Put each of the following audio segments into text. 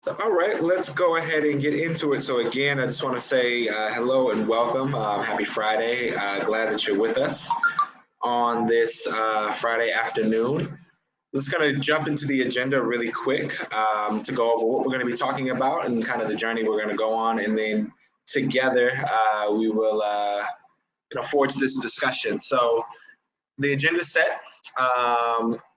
So, all right, let's go ahead and get into it. So again, I just want to say hello and welcome. Happy Friday. Glad that you're with us on this Friday afternoon. Let's kind of jump into the agenda really quick to go over what we're going to be talking about and kind of the journey we're going to go on. And then together we will forge this discussion. So the agenda set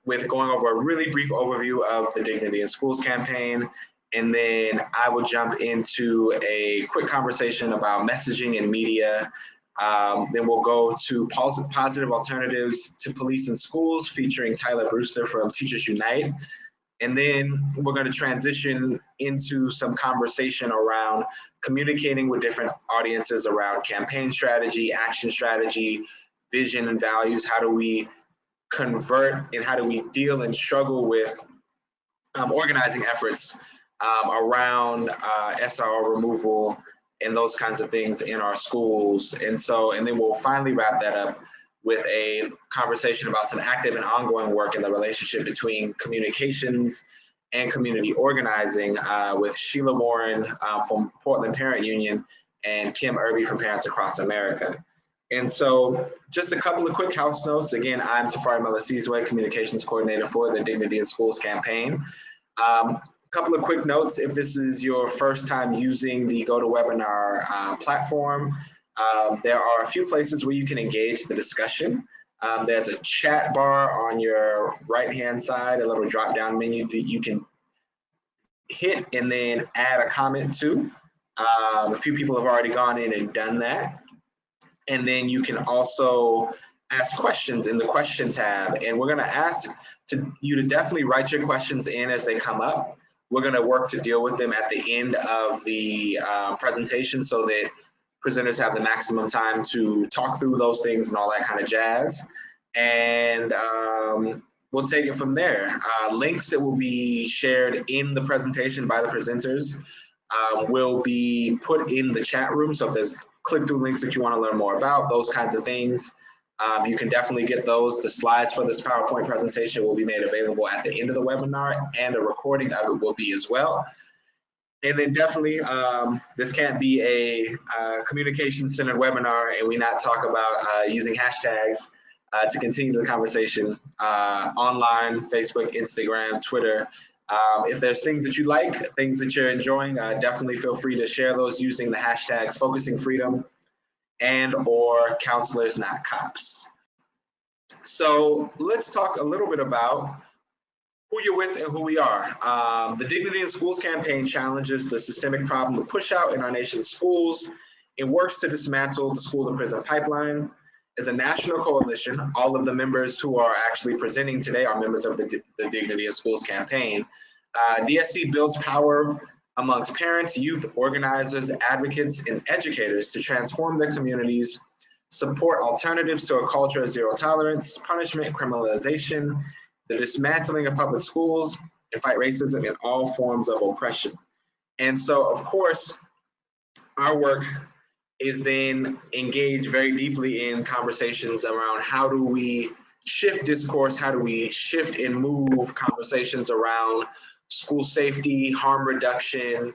with going over a really brief overview of the Dignity in Schools campaign. And then I will jump into a quick conversation about messaging and media. Then we'll go to positive alternatives to police in schools, featuring Tyler Brewster from Teachers Unite. And then we're going to transition into some conversation around communicating with different audiences around campaign strategy, action strategy, vision and values. How do we convert and how do we deal and struggle with organizing efforts around SRO removal and those kinds of things in our schools. And then we'll finally wrap that up with a conversation about some active and ongoing work in the relationship between communications and community organizing with Sheila Warren from Portland Parent Union and Kim Irby from Parents Across America. And so just a couple of quick house notes. Again, I'm Tafari Melasizwe, Communications Coordinator for the Dignity in Schools campaign. Couple of quick notes. If this is your first time using the GoToWebinar platform, there are a few places where you can engage the discussion. There's a chat bar on your right-hand side, a little drop-down menu that you can hit and then add a comment to. A few people have already gone in and done that. And then you can also ask questions in the question tab. And we're gonna ask you to definitely write your questions in as they come up. We're gonna work to deal with them at the end of the presentation so that presenters have the maximum time to talk through those things and all that kind of jazz. And we'll take it from there. Links that will be shared in the presentation by the presenters will be put in the chat room. So if there's click-through links that you want to learn more about, those kinds of things, you can definitely get those. The slides for this PowerPoint presentation will be made available at the end of the webinar, and a recording of it will be as well. And then definitely, this can't be a communication-centered webinar and we not talk about using hashtags to continue the conversation online, Facebook, Instagram, Twitter. If there's things that you like, things that you're enjoying, definitely feel free to share those using the hashtags Focusing Freedom and or Counselors Not Cops. So let's talk a little bit about who you're with and who we are. The Dignity in Schools campaign challenges the systemic problem of push out in our nation's schools. It works to dismantle the school to prison pipeline. As a national coalition, all of the members who are actually presenting today are members of the Dignity in Schools campaign. DSC builds power amongst parents, youth, organizers, advocates, and educators to transform their communities, support alternatives to a culture of zero tolerance, punishment, criminalization, the dismantling of public schools, and fight racism and all forms of oppression. And so, of course, our work is then engaged very deeply in conversations around how do we shift discourse, how do we shift and move conversations around school safety, harm reduction,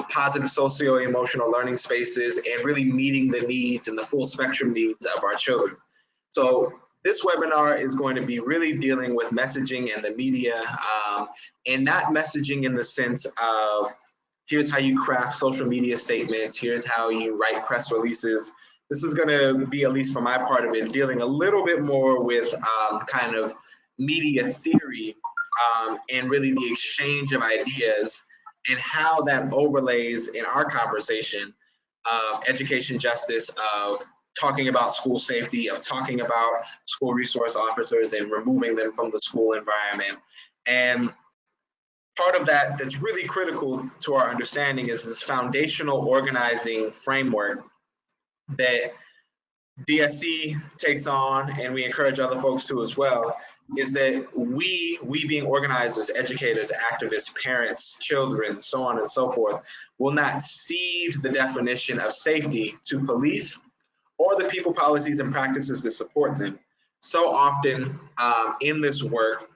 positive socio-emotional learning spaces, and really meeting the needs and the full spectrum needs of our children. So this webinar is going to be really dealing with messaging and the media, and not messaging in the sense of here's how you craft social media statements, here's how you write press releases. This is going to be, at least for my part of it, dealing a little bit more with kind of media theory and really the exchange of ideas and how that overlays in our conversation of education justice, of talking about school safety, of talking about school resource officers and removing them from the school environment. And part of that that's really critical to our understanding is this foundational organizing framework that DSC takes on, and we encourage other folks to as well, is that we being organizers, educators, activists, parents, children, so on and so forth, will not cede the definition of safety to police or the people, policies, and practices that support them. So often in this work,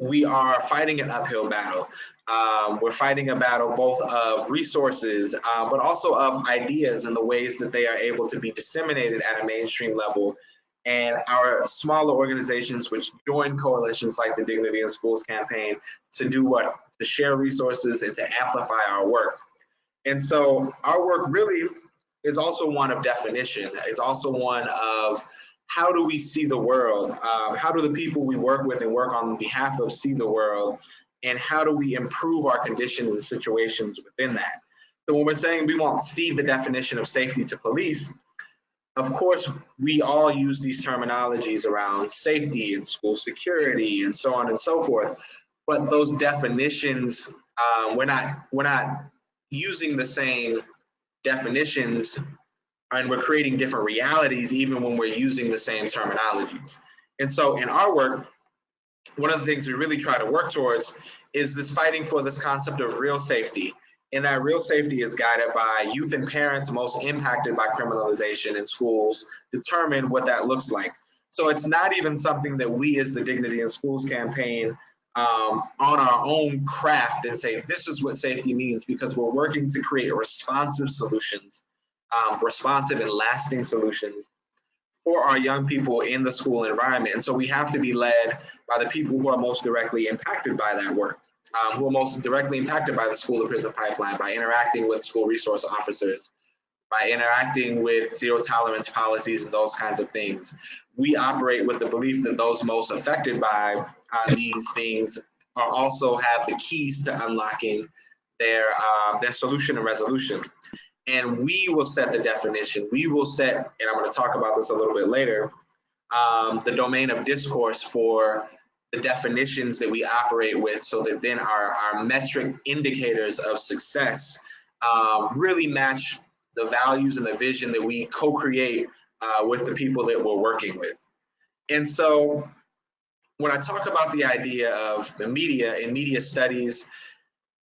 we are fighting an uphill battle. We're fighting a battle both of resources, but also of ideas and the ways that they are able to be disseminated at a mainstream level. And our smaller organizations, which join coalitions like the Dignity in Schools campaign, to do what? To share resources and to amplify our work. And so our work really is also one of definition, is also one of how do we see the world? How do the people we work with and work on behalf of see the world? And how do we improve our conditions and situations within that? So when we're saying we won't see the definition of safety to police, of course, we all use these terminologies around safety and school security and so on and so forth. But those definitions, we're not using the same definitions, and we're creating different realities even when we're using the same terminologies. And so in our work, one of the things we really try to work towards is this fighting for this concept of real safety. And that real safety is guided by youth and parents most impacted by criminalization in schools determine what that looks like. So it's not even something that we as the Dignity in Schools campaign on our own craft and say, this is what safety means, because we're working to create responsive solutions, responsive and lasting solutions for our young people in the school environment. And so we have to be led by the people who are most directly impacted by that work, who are most directly impacted by the school to prison pipeline, by interacting with school resource officers, by interacting with zero tolerance policies and those kinds of things. We operate with the belief that those most affected by these things are also have the keys to unlocking their solution and resolution. And we will set the definition. We will set, and I'm going to talk about this a little bit later, the domain of discourse for the definitions that we operate with, so that then our metric indicators of success really match the values and the vision that we co-create with the people that we're working with. And so when I talk about the idea of the media and media studies,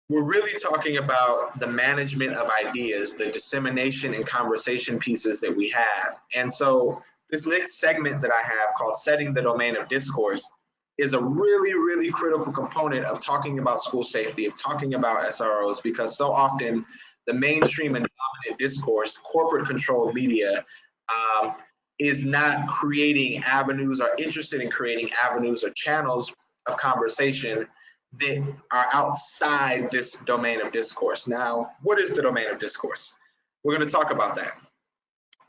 we're really talking about the management of ideas, the dissemination and conversation pieces that we have. And so this next segment that I have called Setting the Domain of Discourse is a really, really critical component of talking about school safety, of talking about SROs, because so often the mainstream and dominant discourse, corporate controlled media, is not creating avenues or interested in creating avenues or channels of conversation that are outside this domain of discourse. Now, what is the domain of discourse? We're going to talk about that.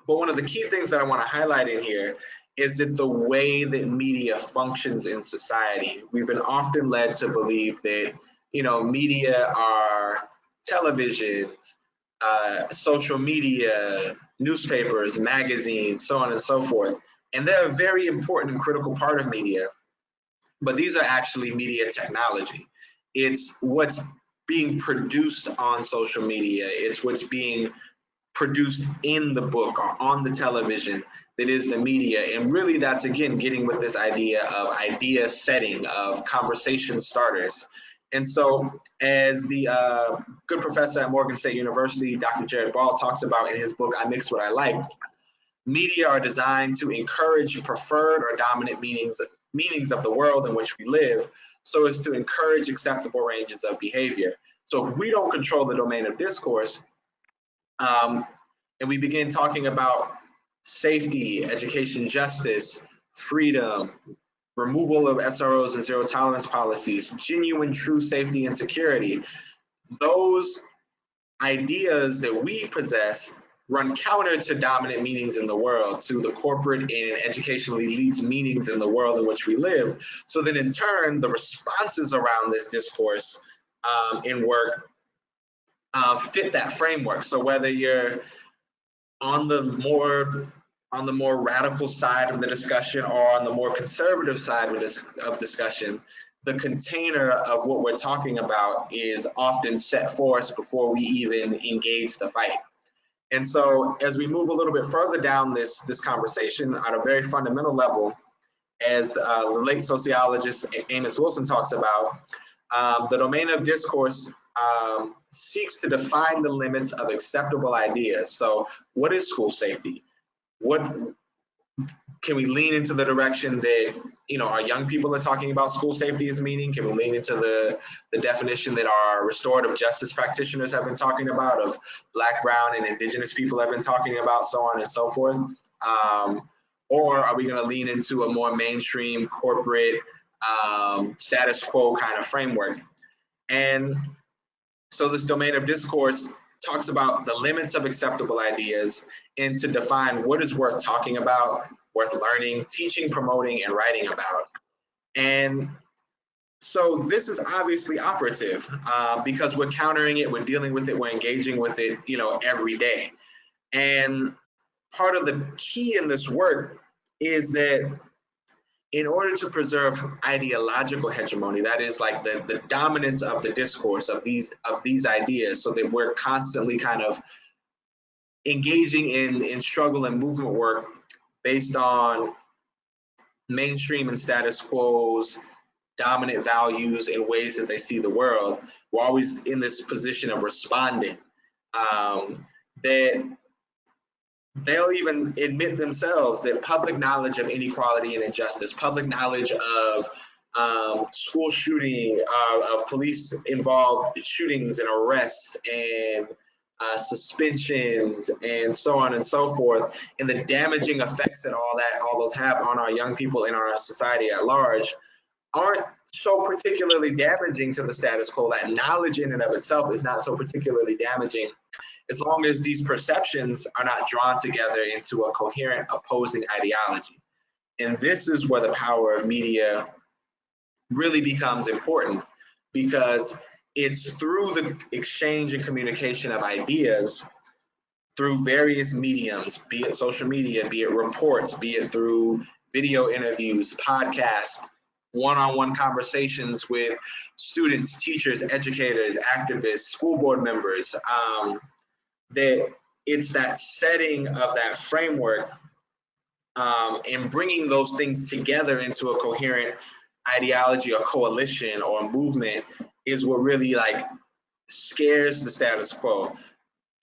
But one of the key things that I want to highlight in here is that the way that media functions in society. We've been often led to believe that, media are televisions, social media, newspapers, magazines, so on and so forth. And they're a very important and critical part of media. But these are actually media technology. It's what's being produced on social media. It's what's being produced in the book or on the television that is the media. And really that's, again, getting with this idea of idea setting, of conversation starters. And so as the good professor at Morgan State University, Dr. Jared Ball, talks about in his book, I Mix What I Like, media are designed to encourage preferred or dominant meanings of the world in which we live, so as to encourage acceptable ranges of behavior. So if we don't control the domain of discourse, and we begin talking about safety, education, justice, freedom, removal of SROs and zero tolerance policies, genuine true safety and security, those ideas that we possess run counter to dominant meanings in the world, to the corporate and educationally elite meanings in the world in which we live. So then in turn, the responses around this discourse in work fit that framework. So whether you're on the more radical side of the discussion or on the more conservative side of discussion, the container of what we're talking about is often set for us before we even engage the fight. And so as we move a little bit further down this conversation at a very fundamental level, as the late sociologist Amos Wilson talks about, the domain of discourse seeks to define the limits of acceptable ideas. So what is school safety? What can we lean into the direction that, our young people are talking about school safety as meaning? Can we lean into the definition that our restorative justice practitioners have been talking about, of Black, Brown, and Indigenous people have been talking about, so on and so forth? Or are we going to lean into a more mainstream corporate status quo kind of framework? And so this domain of discourse talks about the limits of acceptable ideas and to define what is worth talking about, worth learning, teaching, promoting, and writing about. And so this is obviously operative because we're countering it, we're dealing with it, we're engaging with it, every day. And part of the key in this work is that in order to preserve ideological hegemony, that is like the dominance of the discourse of these ideas, so that we're constantly kind of engaging in struggle and movement work based on mainstream and status quo's dominant values and ways that they see the world. We're always in this position of responding. That they'll even admit themselves that public knowledge of inequality and injustice, public knowledge of school shooting, of police involved shootings and arrests and suspensions and so on and so forth, and the damaging effects that all those have on our young people and our society at large, aren't so particularly damaging to the status quo. That knowledge in and of itself is not so particularly damaging, as long as these perceptions are not drawn together into a coherent opposing ideology. And this is where the power of media really becomes important, because it's through the exchange and communication of ideas through various mediums, be it social media, be it reports, be it through video interviews, podcasts, one-on-one conversations with students, teachers, educators, activists, school board members, that it's that setting of that framework and bringing those things together into a coherent ideology or coalition or movement is what really like scares the status quo.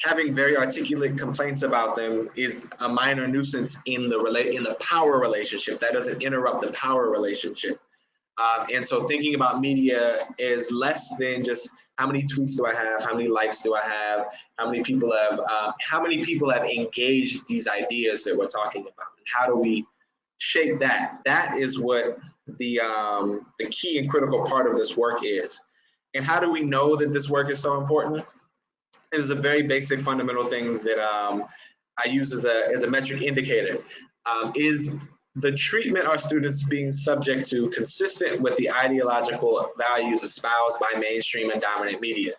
Having very articulate complaints about them is a minor nuisance in the power relationship. That doesn't interrupt the power relationship. And so thinking about media is less than just how many tweets do I have, how many likes do I have, how many people have engaged these ideas that we're talking about, and how do we shape that? That is what the key and critical part of this work is. And how do we know that this work is so important? It is a very basic fundamental thing that I use as a metric indicator. Is the treatment our students being subject to consistent with the ideological values espoused by mainstream and dominant media?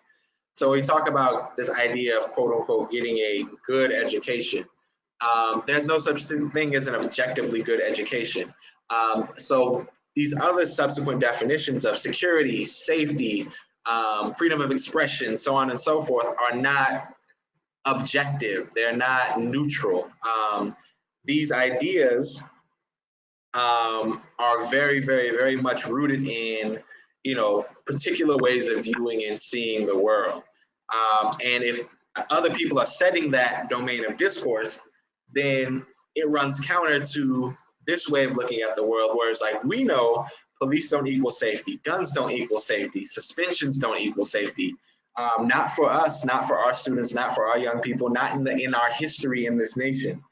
So we talk about this idea of quote unquote getting a good education. There's no such thing as an objectively good education. So these other subsequent definitions of security, safety, freedom of expression, so on and so forth, are not objective. They're not neutral. These ideas are very, very, very much rooted in, particular ways of viewing and seeing the world. And if other people are setting that domain of discourse, then it runs counter to this way of looking at the world, where it's like, we know police don't equal safety, guns don't equal safety, suspensions don't equal safety. Not for us, not for our students, not for our young people, not in our history in this nation.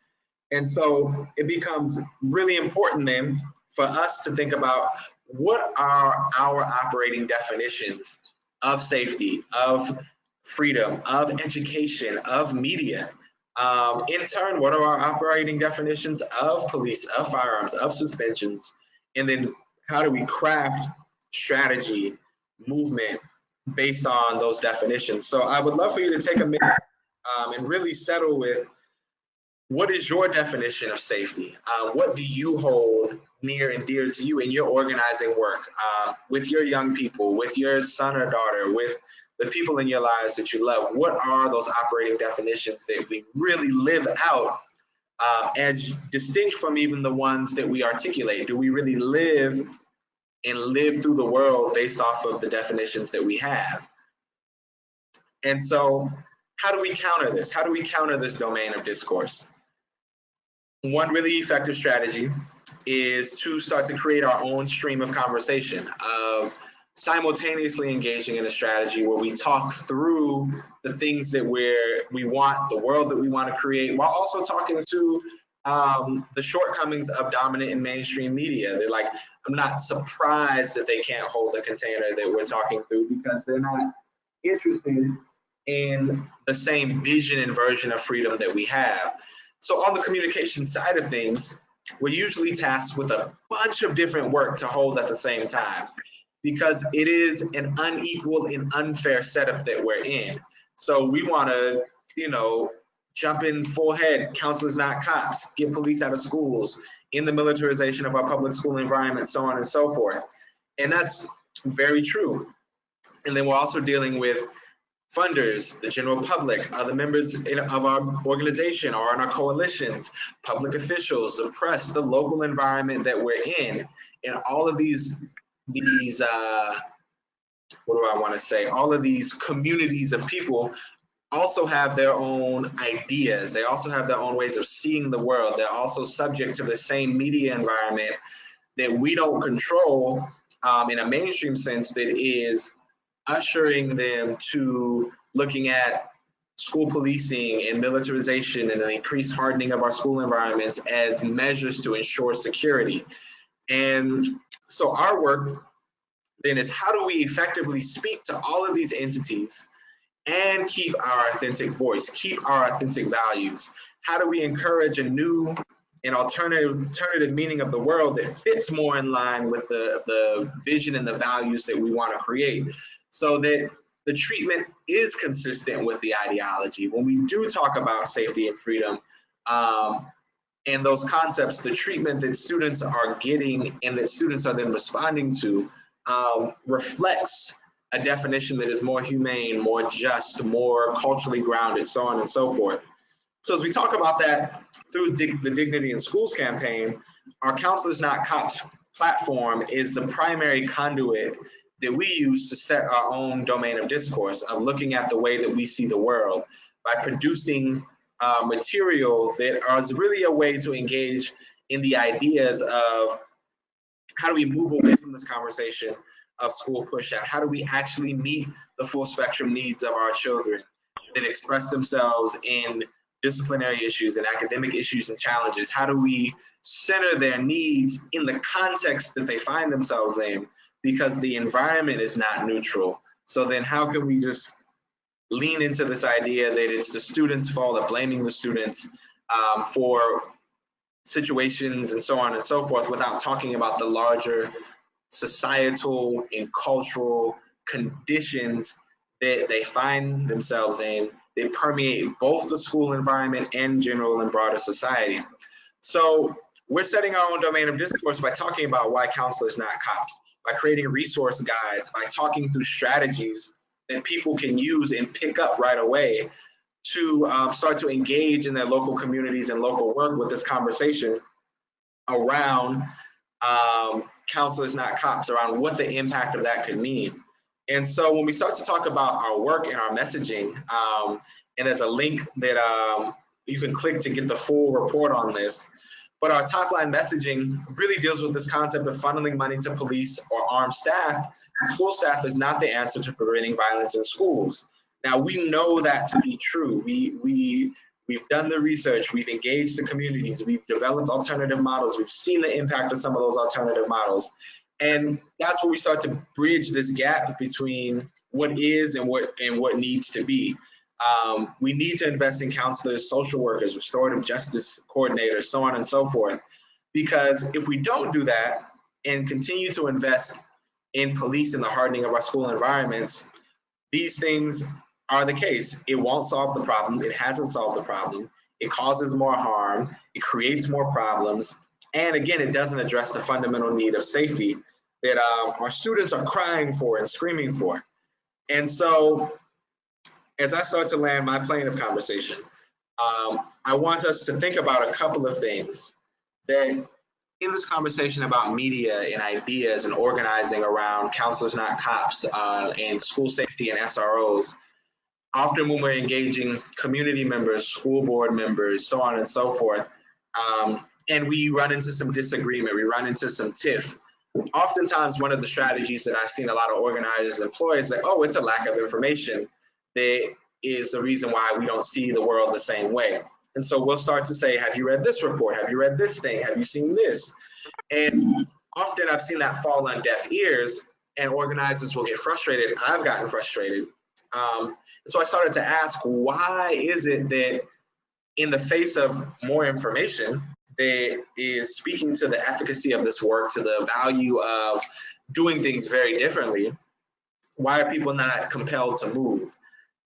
And so it becomes really important then for us to think about what are our operating definitions of safety, of freedom, of education, of media. In turn, what are our operating definitions of police, of firearms, of suspensions? And then how do we craft strategy, movement based on those definitions? So I would love for you to take a minute and really settle with, what is your definition of safety? What do you hold near and dear to you in your organizing work with your young people, with your son or daughter, with the people in your lives that you love? What are those operating definitions that we really live out as distinct from even the ones that we articulate? Do we really live through the world based off of the definitions that we have? And so how do we counter this? How do we counter this domain of discourse? one really effective strategy is to start to create our own stream of conversation, of simultaneously engaging in a strategy where we talk through the things that we want, the world that we want to create, while also talking to the shortcomings of dominant and mainstream media. They're like, I'm not surprised that they can't hold the container that we're talking through, because they're not interested in the same vision and version of freedom that we have. So on the communication side of things, we're usually tasked with a bunch of different work to hold at the same time, because it is an unequal and unfair setup that we're in. So we want to, jump in full head, counselors not cops, get police out of schools, in the militarization of our public school environment, so on and so forth. And that's very true. And then we're also dealing with funders, the general public, other members of our organization or in our coalitions, public officials, the press, the local environment that we're in, and all of these what do I want to say? All of these communities of people also have their own ideas. They also have their own ways of seeing the world. They're also subject to the same media environment that we don't control in a mainstream sense, that is ushering them to looking at school policing and militarization and the increased hardening of our school environments as measures to ensure security. And so our work then is, how do we effectively speak to all of these entities and keep our authentic voice, keep our authentic values? How do we encourage a new and alternative meaning of the world that fits more in line with the vision and the values that we want to create, so that the treatment is consistent with the ideology? When we do talk about safety and freedom, and those concepts, the treatment that students are getting and that students are then responding to reflects a definition that is more humane, more just, more culturally grounded, so on and so forth. So as we talk about that through the Dignity in Schools campaign, our Counselors Not Cops platform is the primary conduit that we use to set our own domain of discourse, of looking at the way that we see the world, by producing material that is really a way to engage in the ideas of how do we move away from this conversation of school push out? How do we actually meet the full spectrum needs of our children that express themselves in disciplinary issues and academic issues and challenges? How do we center their needs in the context that they find themselves in? Because the environment is not neutral. So then how can we just lean into this idea that it's the students' fault, of blaming the students for situations and so on and so forth, without talking about the larger societal and cultural conditions that they find themselves in, that permeate both the school environment and general and broader society. So we're setting our own domain of discourse by talking about why counselors not cops, by creating resource guides, by talking through strategies that people can use and pick up right away to start to engage in their local communities and local work with this conversation around counselors not cops, around what the impact of that could mean. And so when we start to talk about our work and our messaging, and there's a link that you can click to get the full report on this, but our top line messaging really deals with this concept of funneling money to police or armed staff. School staff is not the answer to preventing violence in schools. Now, we know that to be true. We've done the research, we've engaged the communities, we've developed alternative models, we've seen the impact of some of those alternative models. And that's where we start to bridge this gap between what is and what needs to be. We need to invest in counselors, social workers, restorative justice coordinators, so on and so forth. Because if we don't do that and continue to invest in police and the hardening of our school environments, these things are the case. It won't solve the problem. It hasn't solved the problem. It causes more harm. It creates more problems. And again, it doesn't address the fundamental need of safety that our students are crying for and screaming for. And so as I start to land my plane of conversation, I want us to think about a couple of things that in this conversation about media and ideas and organizing around counselors not cops and school safety and SROs, often when we're engaging community members, school board members, so on and so forth, and we run into some disagreement, we run into some tiff. Oftentimes, one of the strategies that I've seen a lot of organizers employ is like, oh, it's a lack of information that is the reason why we don't see the world the same way. And so we'll start to say, have you read this report? Have you read this thing? Have you seen this? And often I've seen that fall on deaf ears, and organizers will get frustrated. I've gotten frustrated. So I started to ask, why is it that in the face of more information that is speaking to the efficacy of this work, to the value of doing things very differently, why are people not compelled to move?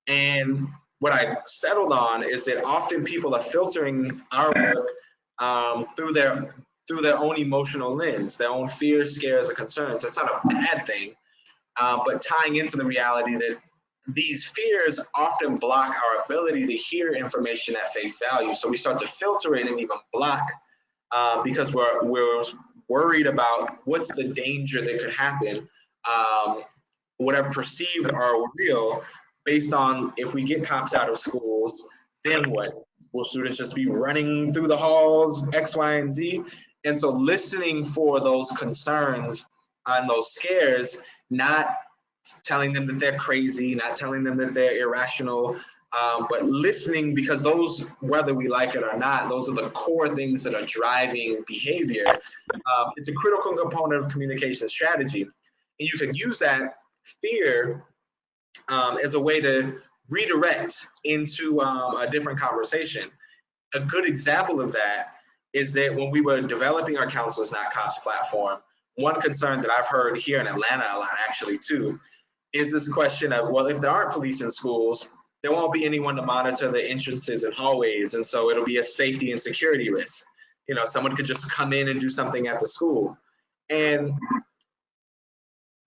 And what I settled on is that often people are filtering our work through their own emotional lens, their own fears, scares, or concerns. That's not a bad thing, but tying into the reality that these fears often block our ability to hear information at face value. So we start to filter it and even block because we're worried about what's the danger that could happen, whatever perceived or real, based on if we get cops out of schools, then what? Will students just be running through the halls, X, Y, and Z? And so listening for those concerns and those scares, not telling them that they're crazy, not telling them that they're irrational, but listening, because those, whether we like it or not, those are the core things that are driving behavior. It's a critical component of communication strategy. And you can use that fear as a way to redirect into a different conversation. A good example of that is that when we were developing our Counselors Not Cops platform, one concern that I've heard here in Atlanta a lot actually too, is this question of, well, if there aren't police in schools, there won't be anyone to monitor the entrances and hallways, and so it'll be a safety and security risk. You know, someone could just come in and do something at the school. And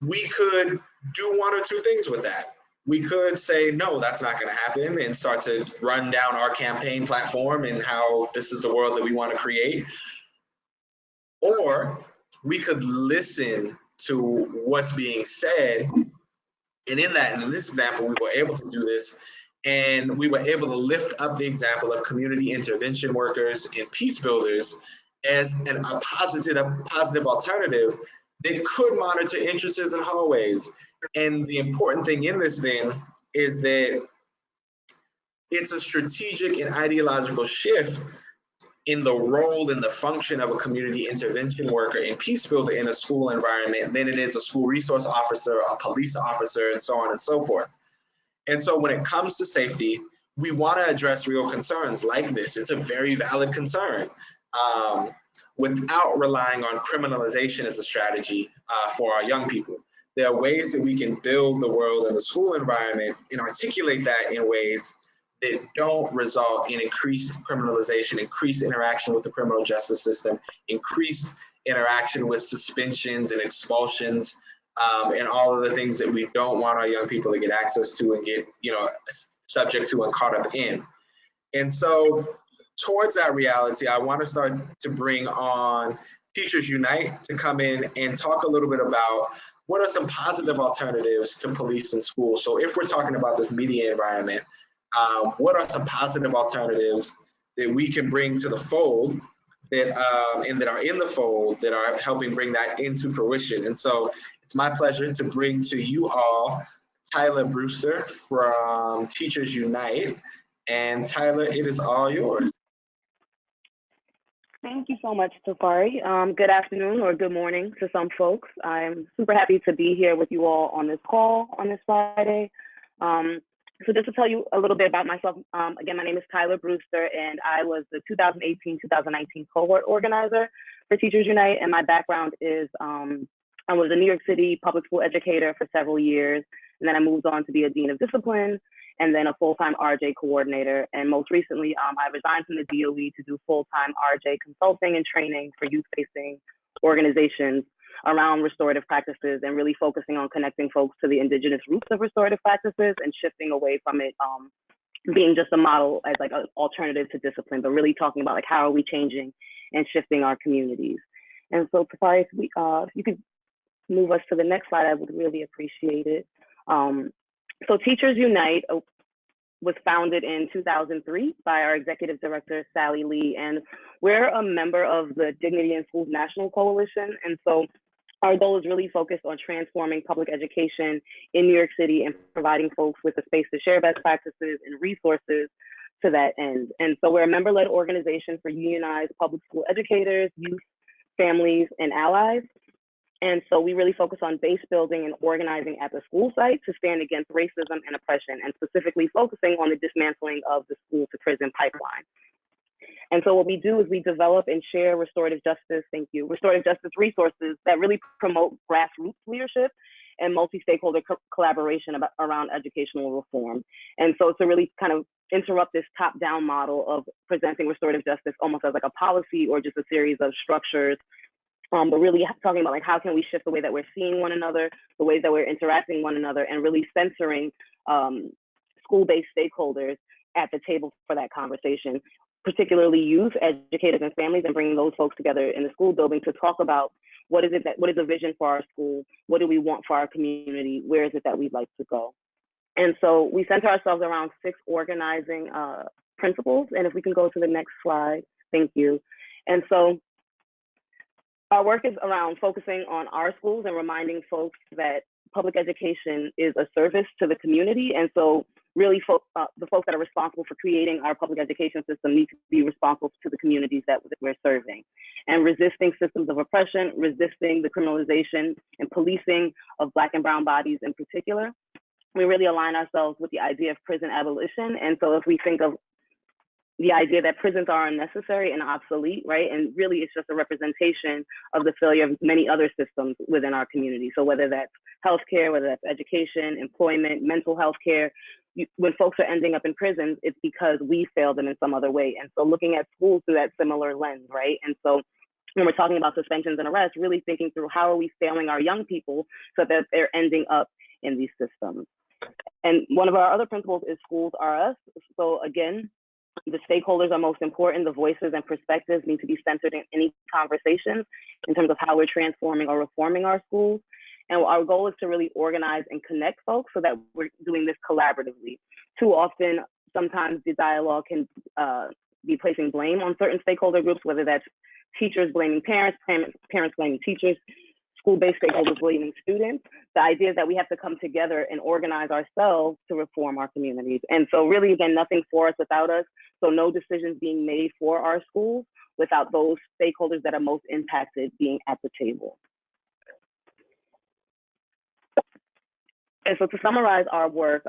we could do one or two things with that. We could say, no, that's not going to happen, and start to run down our campaign platform and how this is the world that we want to create. Or we could listen to what's being said. And in this example, we were able to do this, and we were able to lift up the example of community intervention workers and peace builders as a positive alternative that could monitor entrances and hallways. And the important thing in this then is that it's a strategic and ideological shift in the role and the function of a community intervention worker and peace builder in a school environment than it is a school resource officer, a police officer, and so on and so forth. And so when it comes to safety, we want to address real concerns like this. It's a very valid concern, without relying on criminalization as a strategy for our young people. There are ways that we can build the world and the school environment and articulate that in ways that don't result in increased criminalization, increased interaction with the criminal justice system, increased interaction with suspensions and expulsions, and all of the things that we don't want our young people to get access to and get, subject to and caught up in. And so towards that reality, I want to start to bring on Teachers Unite to come in and talk a little bit about what are some positive alternatives to police in schools. So if we're talking about this media environment, what are some positive alternatives that we can bring to the fold that and that are in the fold that are helping bring that into fruition? And so it's my pleasure to bring to you all Tyler Brewster from Teachers Unite. And Tyler, it is all yours. Thank you so much, Safari. Good afternoon or good morning to some folks. I'm super happy to be here with you all on this call on this Friday. So just to tell you a little bit about myself, again, my name is Tyler Brewster, and I was the 2018-2019 cohort organizer for Teachers Unite. And my background is I was a New York City public school educator for several years, and then I moved on to be a dean of discipline, and then a full-time RJ coordinator. And most recently, I resigned from the DOE to do full-time RJ consulting and training for youth-facing organizations around restorative practices, and really focusing on connecting folks to the indigenous roots of restorative practices and shifting away from it being just a model as like an alternative to discipline, but really talking about like how are we changing and shifting our communities. And so, Safari, if you could move us to the next slide, I would really appreciate it. So Teachers Unite was founded in 2003 by our executive director, Sally Lee. And We're a member of the Dignity in Schools National Coalition, and so our goal is really focused on transforming public education in New York City and providing folks with a space to share best practices and resources to that end. And so we're a member-led organization for unionized public school educators, youth, families, and allies. And so we really focus on base building and organizing at the school site to stand against racism and oppression, and specifically focusing on the dismantling of the school to prison pipeline. And so what we do is we develop and share restorative justice resources that really promote grassroots leadership and multi-stakeholder collaboration around educational reform. And so to really kind of interrupt this top-down model of presenting restorative justice almost as like a policy or just a series of structures, but really talking about like how can we shift the way that we're seeing one another, the ways that we're interacting with one another, and really centering school-based stakeholders at the table for that conversation, particularly youth, educators, and families, and bringing those folks together in the school building to talk about what is the vision for our school, what do we want for our community, where is it that we'd like to go. And so we center ourselves around 6 organizing principles. And if we can go to the next slide, thank you. And so our work is around focusing on our schools and reminding folks that public education is a service to the community. And so really the folks that are responsible for creating our public education system need to be responsible to the communities that we're serving. And resisting systems of oppression, resisting the criminalization and policing of Black and brown bodies in particular. We really align ourselves with the idea of prison abolition. And so if we think of the idea that prisons are unnecessary and obsolete, right? And really it's just a representation of the failure of many other systems within our community. So whether that's healthcare, whether that's education, employment, mental health care, when folks are ending up in prisons, it's because we failed them in some other way. And so looking at schools through that similar lens, right? And so when we're talking about suspensions and arrests, really thinking through how are we failing our young people so that they're ending up in these systems. And one of our other principles is schools are us. So again, the stakeholders are most important. The voices and perspectives need to be centered in any conversations in terms of how we're transforming or reforming our schools. And our goal is to really organize and connect folks so that we're doing this collaboratively. Too often, sometimes the dialogue can be placing blame on certain stakeholder groups, whether that's teachers blaming parents, parents blaming teachers, school-based stakeholders blaming students. The idea is that we have to come together and organize ourselves to reform our communities. And so really, again, nothing for us without us. So no decisions being made for our schools without those stakeholders that are most impacted being at the table. And so to summarize our work,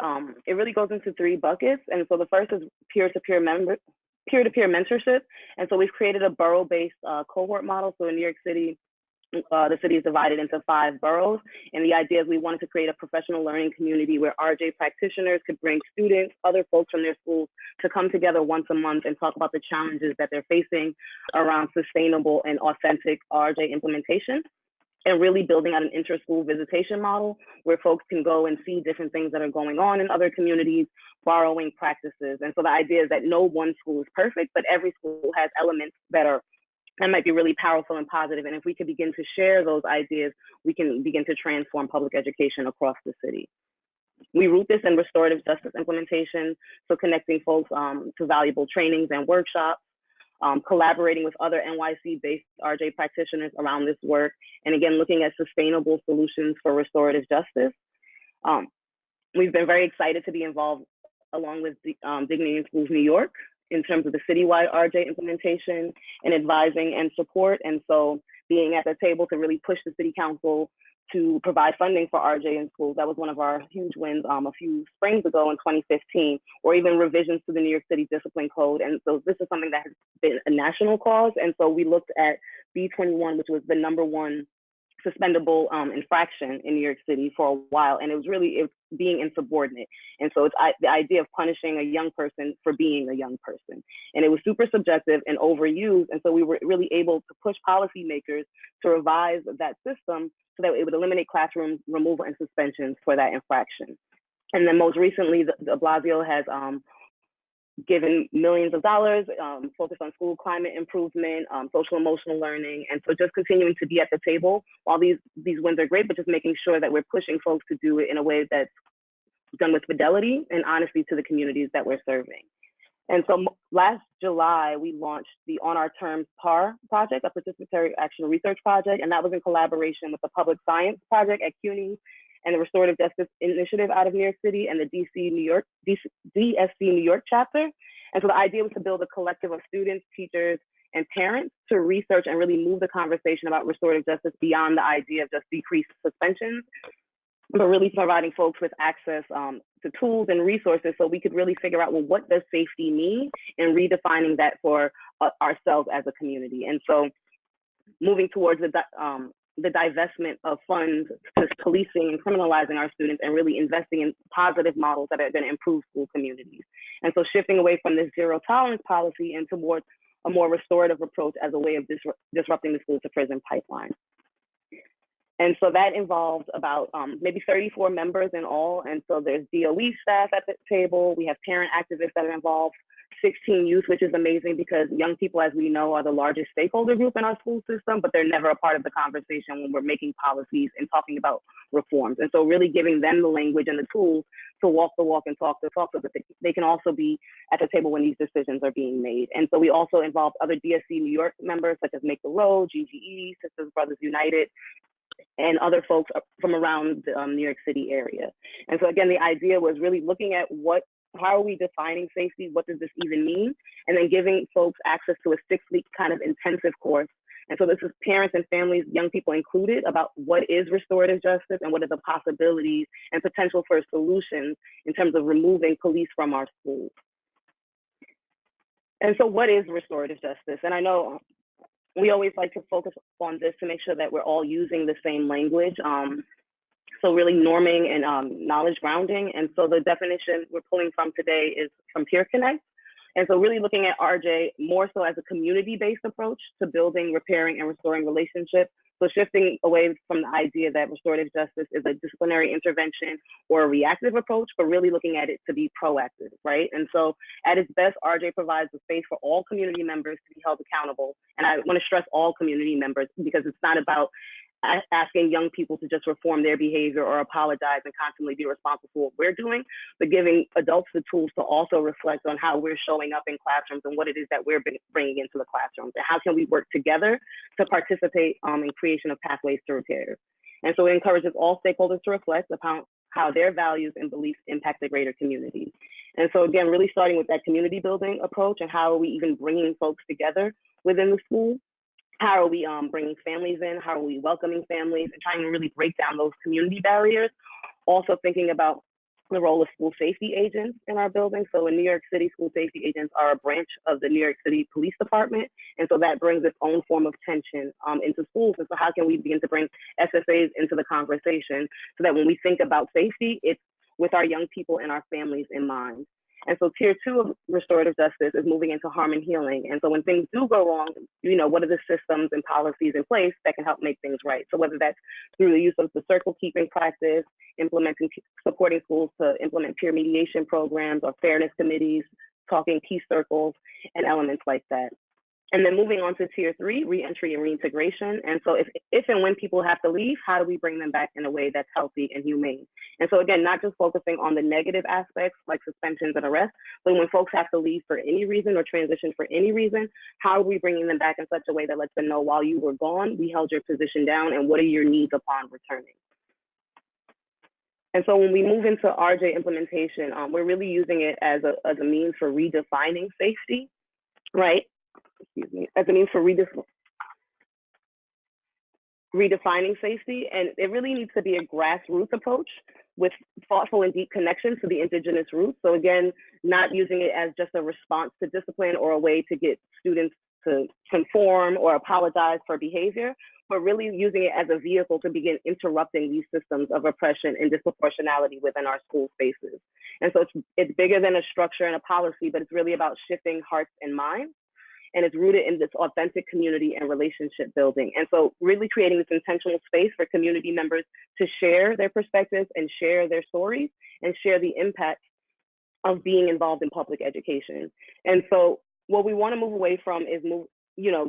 it really goes into 3 buckets. And so the first is peer-to-peer mentorship. And so we've created a borough-based cohort model. So in New York City, the city is divided into 5 boroughs. And the idea is we wanted to create a professional learning community where RJ practitioners could bring students, other folks from their schools to come together once a month and talk about the challenges that they're facing around sustainable and authentic RJ implementation. And really building out an inter-school visitation model where folks can go and see different things that are going on in other communities, borrowing practices. And so the idea is that no one school is perfect, but every school has elements that might be really powerful and positive. And if we could begin to share those ideas, we can begin to transform public education across the city. We root this in restorative justice implementation, so connecting folks to valuable trainings and workshops, collaborating with other NYC-based RJ practitioners around this work, and again, looking at sustainable solutions for restorative justice. We've been very excited to be involved along with Dignity in Schools New York in terms of the citywide RJ implementation and advising and support. And so being at the table to really push the city council to provide funding for RJ in schools. That was one of our huge wins a few springs ago in 2015, or even revisions to the New York City Discipline Code. And so this is something that has been a national cause. And so we looked at B21, which was the #1 suspendable infraction in New York City for a while. And it was being insubordinate. And so it's the idea of punishing a young person for being a young person. And it was super subjective and overused. And so we were really able to push policymakers to revise that system so that it would eliminate classroom removal and suspensions for that infraction. And then most recently, de Blasio has given millions of dollars, focused on school climate improvement, social emotional learning. And so just continuing to be at the table while these wins are great, but just making sure that we're pushing folks to do it in a way that's done with fidelity and honesty to the communities that we're serving. And so last July, we launched the On Our Terms PAR project, a participatory action research project, and that was in collaboration with the Public Science Project at CUNY and the Restorative Justice Initiative out of New York City and the DSC New York chapter. And so the idea was to build a collective of students, teachers, and parents to research and really move the conversation about restorative justice beyond the idea of just decreased suspensions, but really providing folks with access to tools and resources so we could really figure out, well, what does safety mean, and redefining that for ourselves as a community. And so moving towards the divestment of funds to policing and criminalizing our students and really investing in positive models that are going to improve school communities. And so shifting away from this zero tolerance policy and towards a more restorative approach as a way of disrupting the school to prison pipeline. And so that involves about maybe 34 members in all. And so there's DOE staff at the table. We have parent activists that are involved, 16 youth, which is amazing because young people, as we know, are the largest stakeholder group in our school system, but they're never a part of the conversation when we're making policies and talking about reforms. And so really giving them the language and the tools to walk the walk and talk the talk so that they can also be at the table when these decisions are being made. And so we also involved other DSC New York members such as Make the Road, GGE, Sisters Brothers United, and other folks from around the New York City area. And so again, the idea was really looking at how are we defining safety? What does this even mean? And then giving folks access to a 6-week kind of intensive course. And so this is parents and families, young people included, about what is restorative justice and what are the possibilities and potential for solutions in terms of removing police from our schools. And so what is restorative justice? And I know we always like to focus on this to make sure that we're all using the same language. So really norming and knowledge grounding. And so the definition we're pulling from today is from Peer Connect. And so really looking at RJ more so as a community-based approach to building, repairing, and restoring relationships. So shifting away from the idea that restorative justice is a disciplinary intervention or a reactive approach, but really looking at it to be proactive, right? And so at its best, RJ provides a space for all community members to be held accountable. And I want to stress all community members because it's not about asking young people to just reform their behavior or apologize and constantly be responsible for what we're doing, but giving adults the tools to also reflect on how we're showing up in classrooms and what it is that we're bringing into the classrooms, and how can we work together to participate in creation of pathways to repair. And so it encourages all stakeholders to reflect upon how their values and beliefs impact the greater community. And so again, really starting with that community building approach and how are we even bringing folks together within the school. How are we bringing families in? How are we welcoming families and trying to really break down those community barriers? Also thinking about the role of school safety agents in our building. So in New York City, school safety agents are a branch of the New York City Police Department. And so that brings its own form of tension into schools. And so how can we begin to bring SSAs into the conversation so that when we think about safety, it's with our young people and our families in mind. And so tier 2 of restorative justice is moving into harm and healing. And so when things do go wrong, you know, what are the systems and policies in place that can help make things right? So whether that's through the use of the circle keeping practice, supporting schools to implement peer mediation programs or fairness committees, talking peace circles and elements like that. And then moving on to tier 3, reentry and reintegration. And so if and when people have to leave, how do we bring them back in a way that's healthy and humane? And so again, not just focusing on the negative aspects like suspensions and arrests, but when folks have to leave for any reason or transition for any reason, how are we bringing them back in such a way that lets them know while you were gone, we held your position down, and what are your needs upon returning? And so when we move into RJ implementation, we're really using it as a means for redefining safety, right? As a means for redefining safety. And it really needs to be a grassroots approach with thoughtful and deep connections to the indigenous roots. So again, not using it as just a response to discipline or a way to get students to conform or apologize for behavior, but really using it as a vehicle to begin interrupting these systems of oppression and disproportionality within our school spaces. And so it's bigger than a structure and a policy, but it's really about shifting hearts and minds. And it's rooted in this authentic community and relationship building. And so really creating this intentional space for community members to share their perspectives and share their stories and share the impact of being involved in public education. And so what we want to move away from is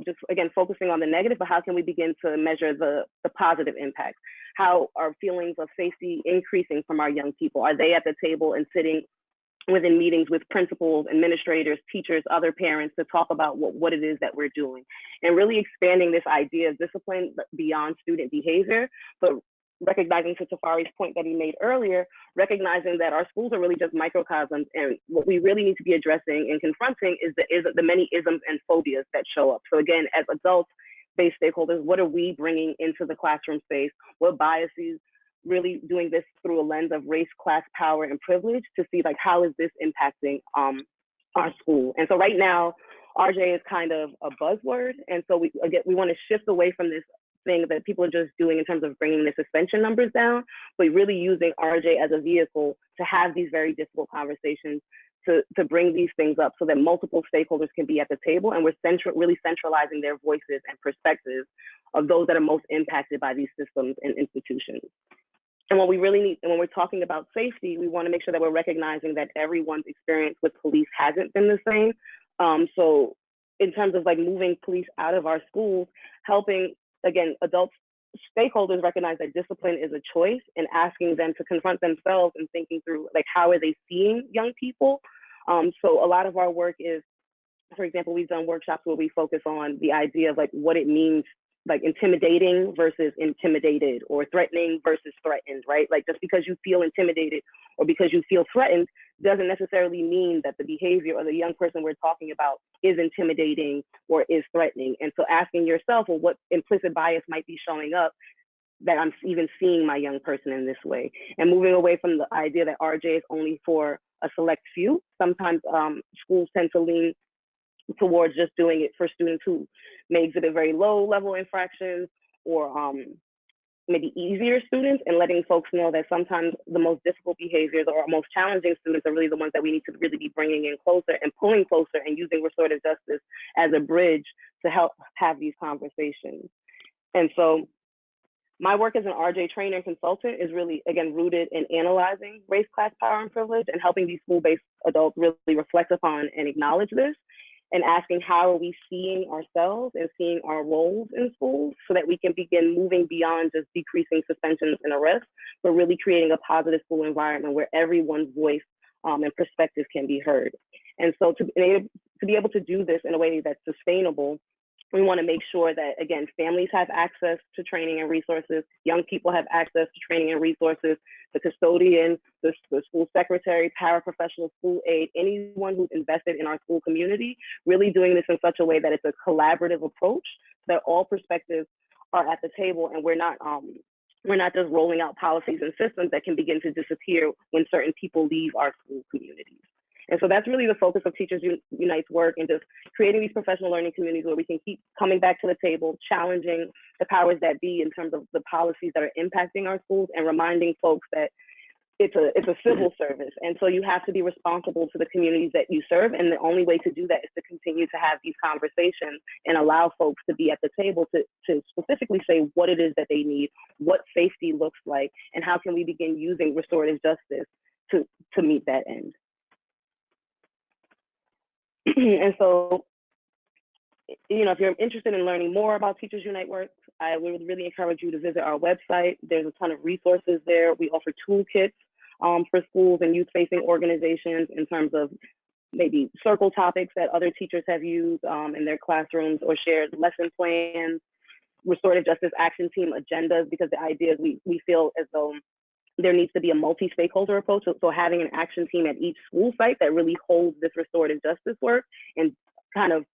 just again, focusing on the negative, but how can we begin to measure the positive impact? How are feelings of safety increasing from our young people? Are they at the table and sitting within meetings with principals, administrators, teachers, other parents to talk about what it is that we're doing, and really expanding this idea of discipline beyond student behavior, but recognizing, to Tafari's point that he made earlier, recognizing that our schools are really just microcosms, and what we really need to be addressing and confronting is the many isms and phobias that show up. So again, as adults-based stakeholders, what are we bringing into the classroom space? What biases? Really doing this through a lens of race, class, power, and privilege to see like how is this impacting our school. And so right now, RJ is kind of a buzzword, and so we want to shift away from this thing that people are just doing in terms of bringing the suspension numbers down, but really using RJ as a vehicle to have these very difficult conversations, to bring these things up so that multiple stakeholders can be at the table, and we're really centralizing their voices and perspectives of those that are most impacted by these systems and institutions. And what we really need, and when we're talking about safety, we want to make sure that we're recognizing that everyone's experience with police hasn't been the same. So in terms of like moving police out of our schools, helping, again, adults, stakeholders recognize that discipline is a choice, and asking them to confront themselves and thinking through like how are they seeing young people. So a lot of our work is, for example, we've done workshops where we focus on the idea of like what it means, like intimidating versus intimidated, or threatening versus threatened, right? Like just because you feel intimidated or because you feel threatened doesn't necessarily mean that the behavior or the young person we're talking about is intimidating or is threatening. And so asking yourself, well, what implicit bias might be showing up that I'm even seeing my young person in this way, and moving away from the idea that RJ is only for a select few. Sometimes schools tend to lean towards just doing it for students who may exhibit very low level infractions, or maybe easier students, and letting folks know that sometimes the most difficult behaviors or most challenging students are really the ones that we need to really be bringing in closer and pulling closer, and using restorative justice as a bridge to help have these conversations. And so my work as an RJ trainer and consultant is really, again, rooted in analyzing race, class, power, and privilege, and helping these school-based adults really reflect upon and acknowledge this, and asking how are we seeing ourselves and seeing our roles in schools, so that we can begin moving beyond just decreasing suspensions and arrests, but really creating a positive school environment where everyone's voice and perspective can be heard. And so to be able to do this in a way that's sustainable, we want to make sure that, again, families have access to training and resources, young people have access to training and resources, the custodian, the school secretary, paraprofessional, school aide, anyone who's invested in our school community, really doing this in such a way that it's a collaborative approach, so that all perspectives are at the table, and we're not just rolling out policies and systems that can begin to disappear when certain people leave our school communities. And so that's really the focus of Teachers Unite's work, and just creating these professional learning communities where we can keep coming back to the table, challenging the powers that be in terms of the policies that are impacting our schools, and reminding folks that it's a civil service. And so you have to be responsible to the communities that you serve. And the only way to do that is to continue to have these conversations and allow folks to be at the table to specifically say what it is that they need, what safety looks like, and how can we begin using restorative justice to meet that end. And so, if you're interested in learning more about Teachers Unite work, I would really encourage you to visit our website. There's a ton of resources there. We offer toolkits for schools and youth-facing organizations in terms of maybe circle topics that other teachers have used in their classrooms, or shared lesson plans, restorative justice action team agendas, because the idea is we feel as though there needs to be a multi-stakeholder approach. So having an action team at each school site that really holds this restorative justice work and kind of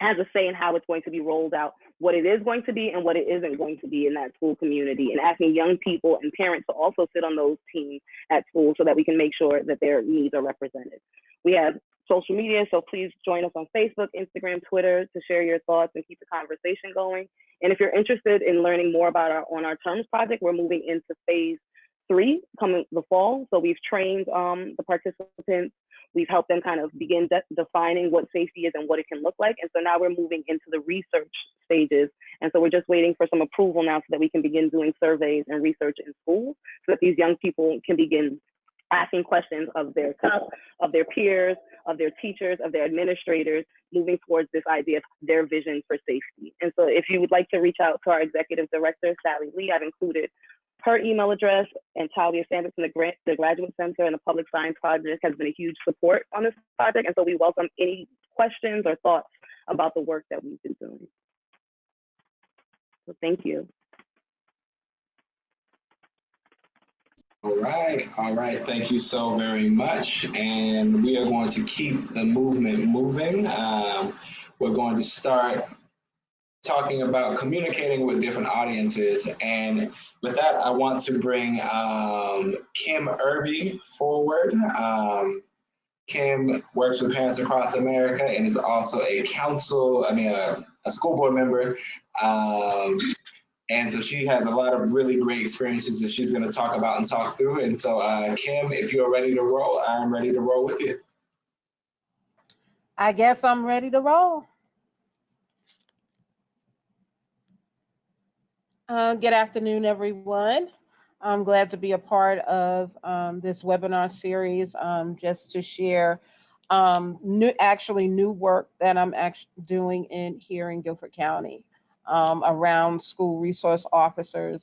has a say in how it's going to be rolled out, what it is going to be and what it isn't going to be in that school community, and asking young people and parents to also sit on those teams at school so that we can make sure that their needs are represented. We have social media, so please join us on Facebook, Instagram, Twitter to share your thoughts and keep the conversation going. And if you're interested in learning more about our On Our Terms project, we're moving into phase 3 coming the fall. So we've trained the participants. We've helped them kind of begin defining what safety is and what it can look like. And so now we're moving into the research stages. And so we're just waiting for some approval now so that we can begin doing surveys and research in schools, so that these young people can begin asking questions of their peers, of their teachers, of their administrators, moving towards this idea of their vision for safety. And so if you would like to reach out to our executive director, Sally Lee, I've included her email address and Talia Sanders from the Graduate Center and the Public Science Project has been a huge support on this project. And so we welcome any questions or thoughts about the work that we've been doing. So thank you. All right. Thank you so very much. And we are going to keep the movement moving. We're going to start talking about communicating with different audiences. And with that, I want to bring Kim Irby forward. Kim works with Parents Across America and is also a school board member. And so she has a lot of really great experiences that she's going to talk about and talk through. And so, Kim, if you're ready to roll, I'm ready to roll with you. I guess I'm ready to roll. Good afternoon, everyone. I'm glad to be a part of this webinar series just to share new work that I'm actually doing here in Guilford County around school resource officers.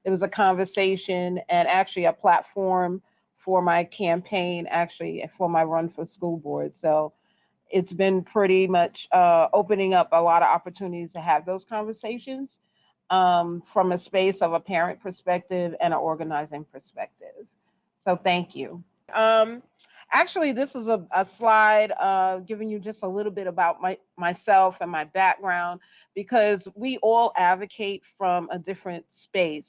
It was a conversation and actually a platform for my campaign, actually for my run for school board. So it's been pretty much opening up a lot of opportunities to have those conversations from a space of a parent perspective and an organizing perspective. So thank you. Um, Actually, this is a slide giving you just a little bit about myself and my background, because we all advocate from a different space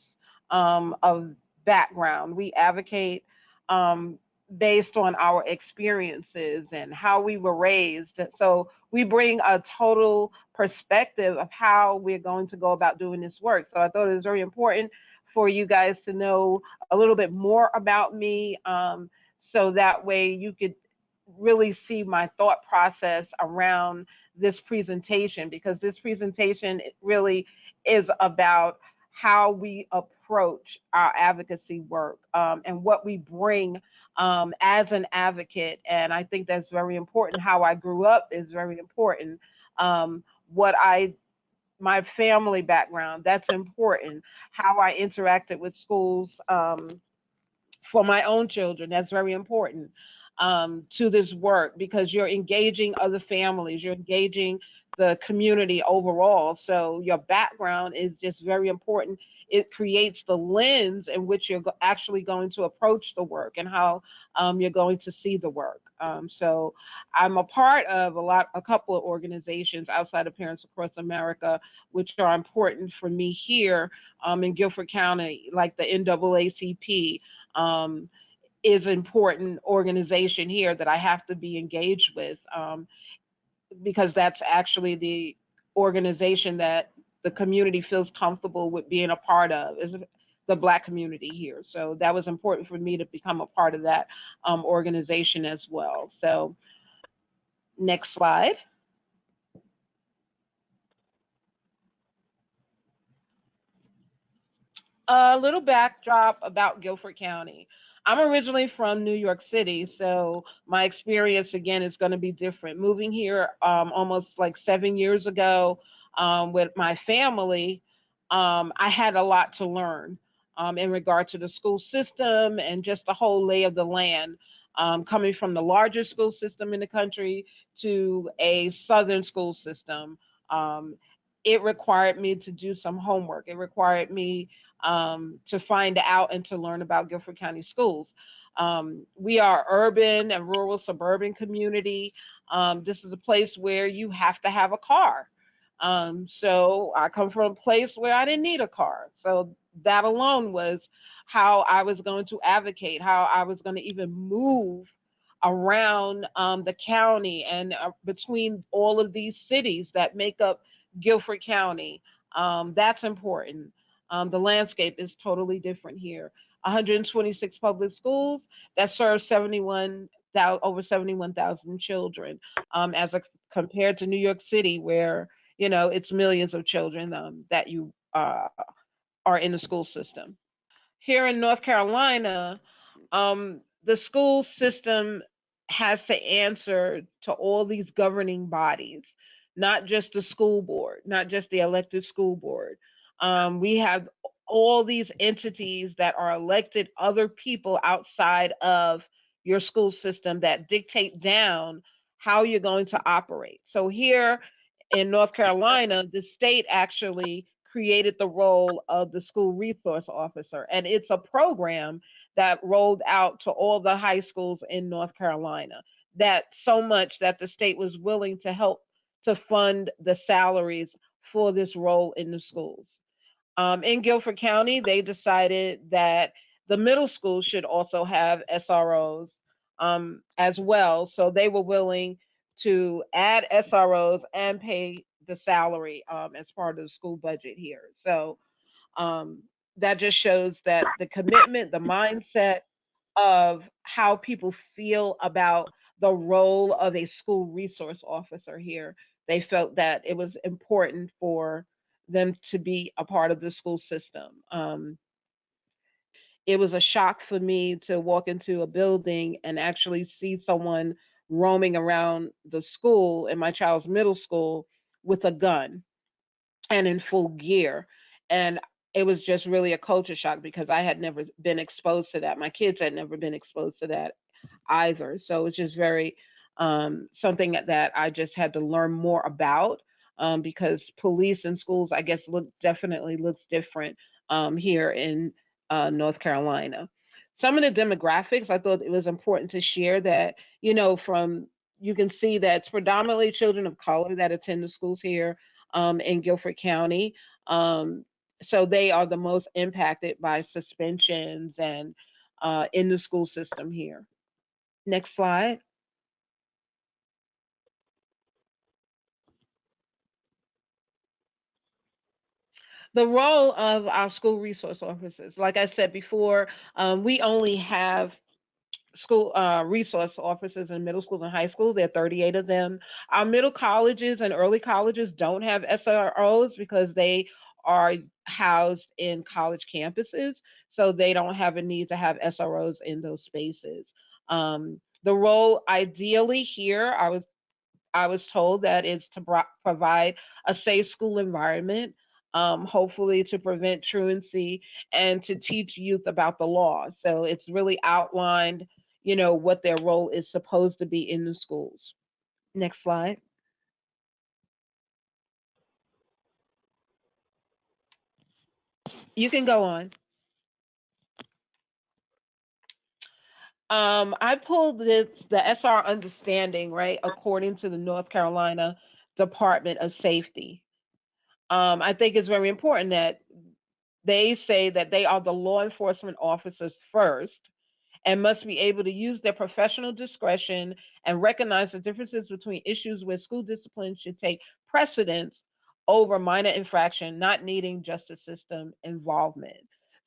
of background. We advocate um, based on our experiences and how we were raised. So we bring a total perspective of how we're going to go about doing this work. So I thought it was very important for you guys to know a little bit more about me. So that way you could really see my thought process around this presentation, because this presentation really is about how we approach our advocacy work and what we bring as an advocate. And I think that's very important. How I grew up is very important. What I My family background, that's important. How I interacted with schools for my own children, that's very important to this work, because you're engaging other families, you're engaging the community overall. So your background is just very important. It creates the lens in which you're actually going to approach the work and how you're going to see the work. So I'm a part of a couple of organizations outside of Parents Across America, which are important for me here in Guilford County, like the NAACP. Is an important organization here that I have to be engaged with, because that's actually the organization that the community feels comfortable with being a part of, is the Black community here. So that was important for me to become a part of that organization as well. So next slide. A little backdrop about Guilford County. I'm originally from New York City, so my experience again is going to be different. Moving here almost like 7 years ago with my family, I had a lot to learn in regard to the school system and just the whole lay of the land. Coming from the largest school system in the country to a southern school system, um, it required me to do some homework. It required me to find out and to learn about Guilford County schools. We are urban and rural suburban community. This is a place where you have to have a car. So I come from a place where I didn't need a car. So that alone was how I was going to advocate, how I was going to even move around the county and between all of these cities that make up Guilford County. That's important. The landscape is totally different here. 126 public schools that serve over 71,000 children, as compared to New York City, where it's millions of children that you are in the school system. Here in North Carolina, the school system has to answer to all these governing bodies, not just the school board, not just the elected school board. We have all these entities that are elected other people outside of your school system that dictate down how you're going to operate. So here in North Carolina, the state actually created the role of the school resource officer, and it's a program that rolled out to all the high schools in North Carolina. That so much that the state was willing to help to fund the salaries for this role in the schools. In Guilford County, they decided that the middle school should also have SROs as well. So they were willing to add SROs and pay the salary as part of the school budget here. So um, that just shows that the commitment, the mindset of how people feel about the role of a school resource officer here. They felt that it was important for them to be a part of the school system. It was a shock for me to walk into a building and actually see someone roaming around the school in my child's middle school with a gun and in full gear. And it was just really a culture shock because I had never been exposed to that. My kids had never been exposed to that either. So it's just very something that I just had to learn more about because police in schools, I guess, definitely looks different here in North Carolina. Some of the demographics, I thought it was important to share that, from you can see that it's predominantly children of color that attend the schools here in Guilford County. Um, so they are the most impacted by suspensions and in the school system here. Next slide. The role of our school resource officers, like I said before, we only have school resource officers in middle schools and high schools. There are 38 of them. Our middle colleges and early colleges don't have SROs because they are housed in college campuses, so they don't have a need to have SROs in those spaces. The role ideally here, I was told that it's to provide a safe school environment, hopefully to prevent truancy and to teach youth about the law. So it's really outlined, what their role is supposed to be in the schools. Next slide. You can go on. I pulled the SR understanding, right, according to the North Carolina Department of Safety. I think it's very important that they say that they are the law enforcement officers first and must be able to use their professional discretion and recognize the differences between issues where school discipline should take precedence over minor infraction, not needing justice system involvement.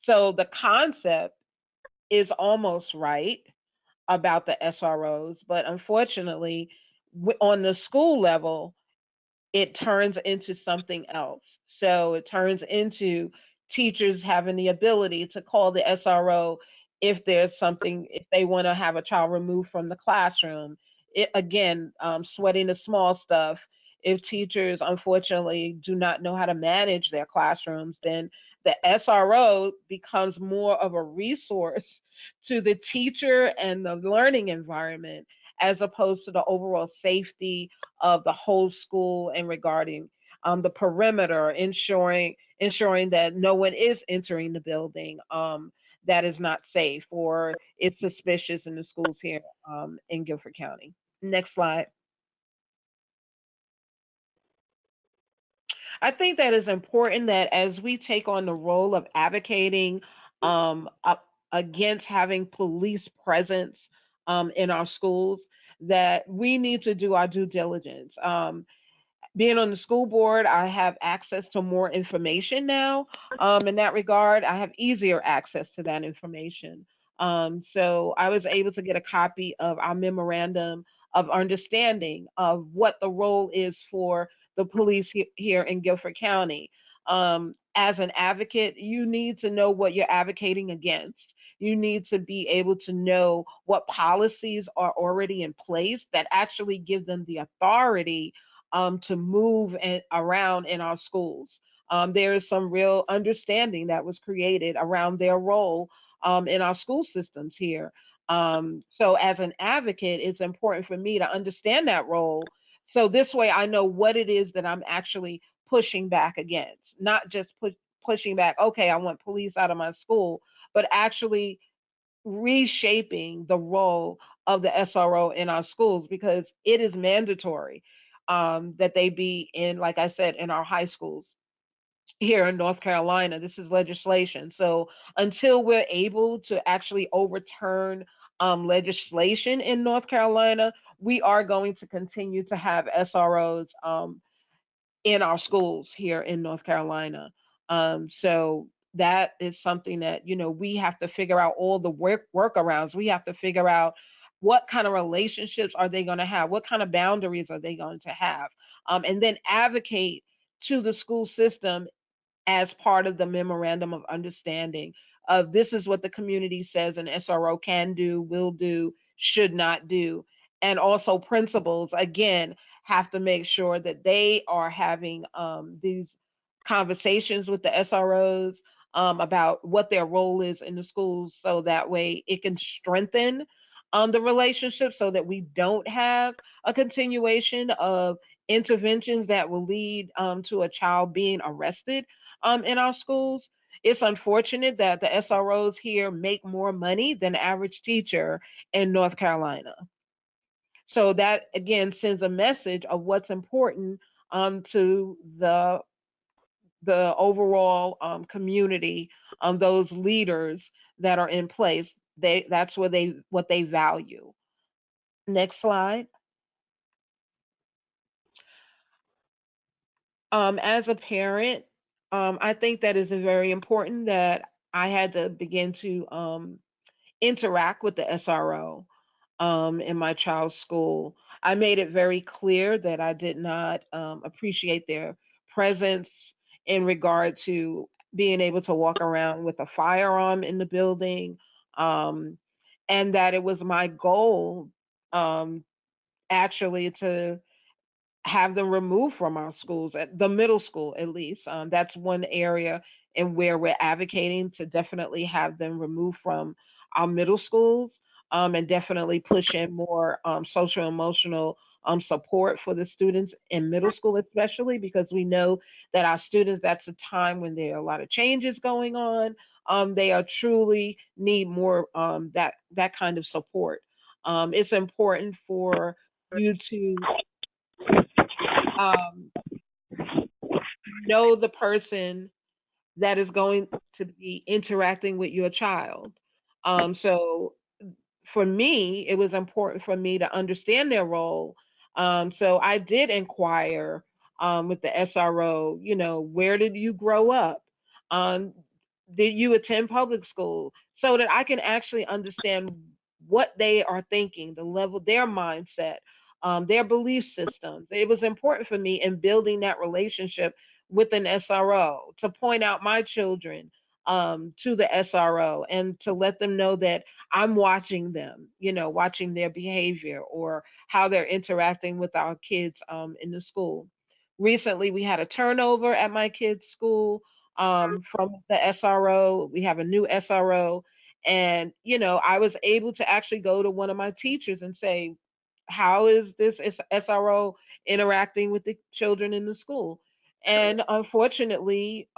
So the concept is almost right about the SROs, but unfortunately, on the school level, it turns into something else. So it turns into teachers having the ability to call the SRO if there's something, if they want to have a child removed from the classroom. It, again, sweating the small stuff. If teachers unfortunately do not know how to manage their classrooms, then the SRO becomes more of a resource to the teacher and the learning environment as opposed to the overall safety of the whole school and regarding the perimeter, ensuring that no one is entering the building that is not safe or it's suspicious in the schools here in Guilford County. Next slide. I think that is important that as we take on the role of advocating against having police presence in our schools, that we need to do our due diligence. Being on the school board, I have access to more information now. In that regard, I have easier access to that information. So I was able to get a copy of our memorandum of understanding of what the role is for the police here in Guilford County. As an advocate, you need to know what you're advocating against. You need to be able to know what policies are already in place that actually give them the authority to move around in our schools. There is some real understanding that was created around their role in our school systems here. So, as an advocate, it's important for me to understand that role. So, this way I know what it is that I'm actually pushing back against, not just pushing back, okay, I want police out of my school, but actually reshaping the role of the SRO in our schools because it is mandatory that they be in, like I said, in our high schools here in North Carolina. This is legislation. So until we're able to actually overturn legislation in North Carolina, we are going to continue to have SROs in our schools here in North Carolina. So that is something that we have to figure out all the workarounds. We have to figure out what kind of relationships are they going to have, what kind of boundaries are they going to have, and then advocate to the school system as part of the memorandum of understanding of this is what the community says an SRO can do, will do, should not do. And also principals, again, have to make sure that they are having these conversations with the SROs about what their role is in the schools so that way it can strengthen the relationship so that we don't have a continuation of interventions that will lead to a child being arrested in our schools. It's unfortunate that the SROs here make more money than the average teacher in North Carolina. So that again sends a message of what's important to the overall community, those leaders that are in place. That's what they value. Next slide. As a parent, I think that is very important that I had to begin to interact with the SRO in my child's school. I made it very clear that I did not appreciate their presence in regard to being able to walk around with a firearm in the building, um, and that it was my goal um, actually to have them removed from our schools, at the middle school at least. That's one area in where we're advocating to definitely have them removed from our middle schools, and definitely push in more social emotional support for the students in middle school, especially because we know that our students, that's a time when there are a lot of changes going on. They are truly need more that kind of support. It's important for you to um, know the person that is going to be interacting with your child. So for me, it was important for me to understand their role. So I did inquire with the SRO, where did you grow up? Um, did you attend public school? So that I can actually understand what they are thinking, the level, their mindset, their belief systems. It was important for me in building that relationship with an SRO to point out my children to the SRO and to let them know that I'm watching them, watching their behavior or how they're interacting with our kids in the school. Recently, we had a turnover at my kids' school from the SRO. We have a new SRO. And, I was able to actually go to one of my teachers and say, how is this SRO interacting with the children in the school? And unfortunately,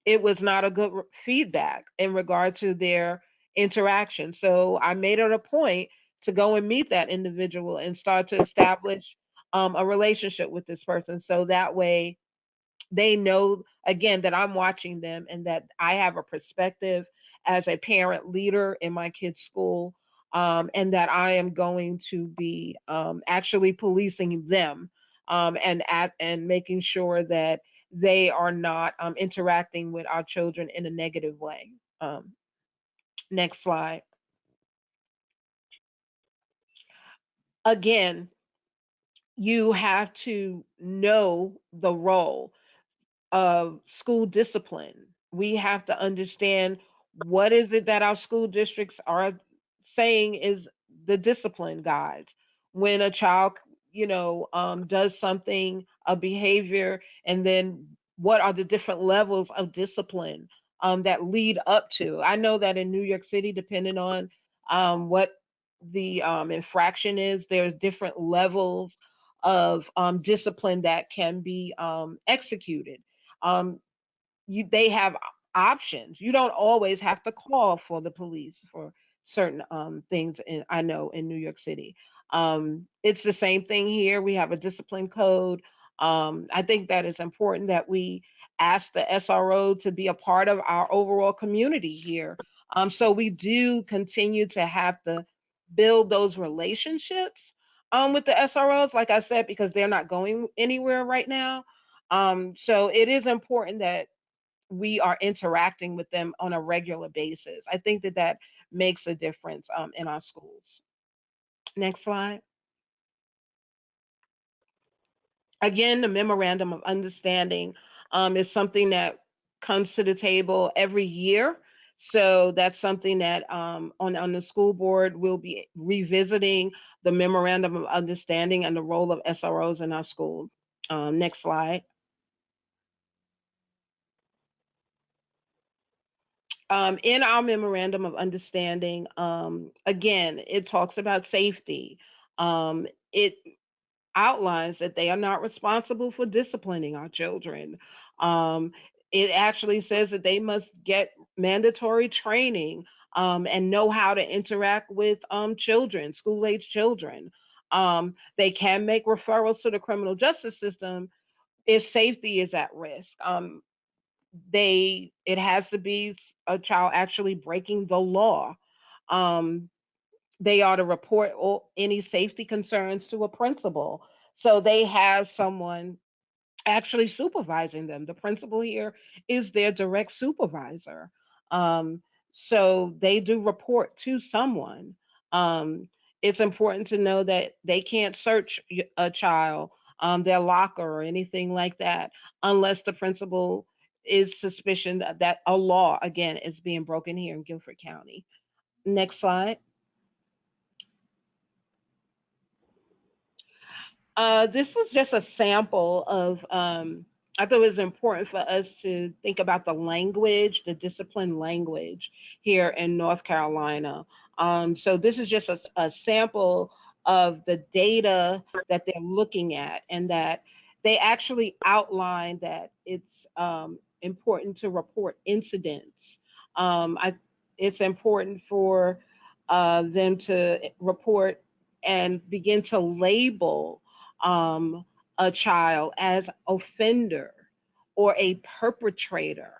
it was not a good feedback in regard to their interaction. So I made it a point to go and meet that individual and start to establish a relationship with this person. So that way they know again that I'm watching them and that I have a perspective as a parent leader in my kids' school, and that I am going to be actually policing them, and making sure that they are not interacting with our children in a negative way. Next slide. Again, you have to know the role of school discipline. We have to understand what is it that our school districts are saying is the discipline guides. When a child, does something, a behavior, and then what are the different levels of discipline that lead up to. I know that in New York City, depending on what the infraction is, there's different levels of discipline that can be executed. Um, they have options. You don't always have to call for the police for certain things. I know in New York City, it's the same thing here. We have a discipline code. I think that it's important that we ask the SRO to be a part of our overall community here. So we do continue to have to build those relationships with the SROs, like I said, because they're not going anywhere right now. So it is important that we are interacting with them on a regular basis. I think that that makes a difference in our schools. Next slide. Again, the Memorandum of Understanding is something that comes to the table every year. So that's something that on the school board we'll be revisiting the Memorandum of Understanding and the role of SROs in our school. Next slide. In our memorandum of understanding, again, it talks about safety. It outlines that they are not responsible for disciplining our children. Um, it actually says that they must get mandatory training and know how to interact with children, school age children. They can make referrals to the criminal justice system if safety is at risk. It has to be a child actually breaking the law. Um, they are to report any safety concerns to a principal. So they have someone actually supervising them. The principal here is their direct supervisor. Um, so they do report to someone. Um, it's important to know that they can't search a child, their locker or anything like that, unless the principal is suspicion that a law again is being broken here in Guilford County. Next slide. This was just a sample of, I thought it was important for us to think about the language, the discipline language here in North Carolina. So this is just a sample of the data that they're looking at, and that they actually outline that it's important to report incidents. It's important for them to report and begin to label um, a child as offender or a perpetrator.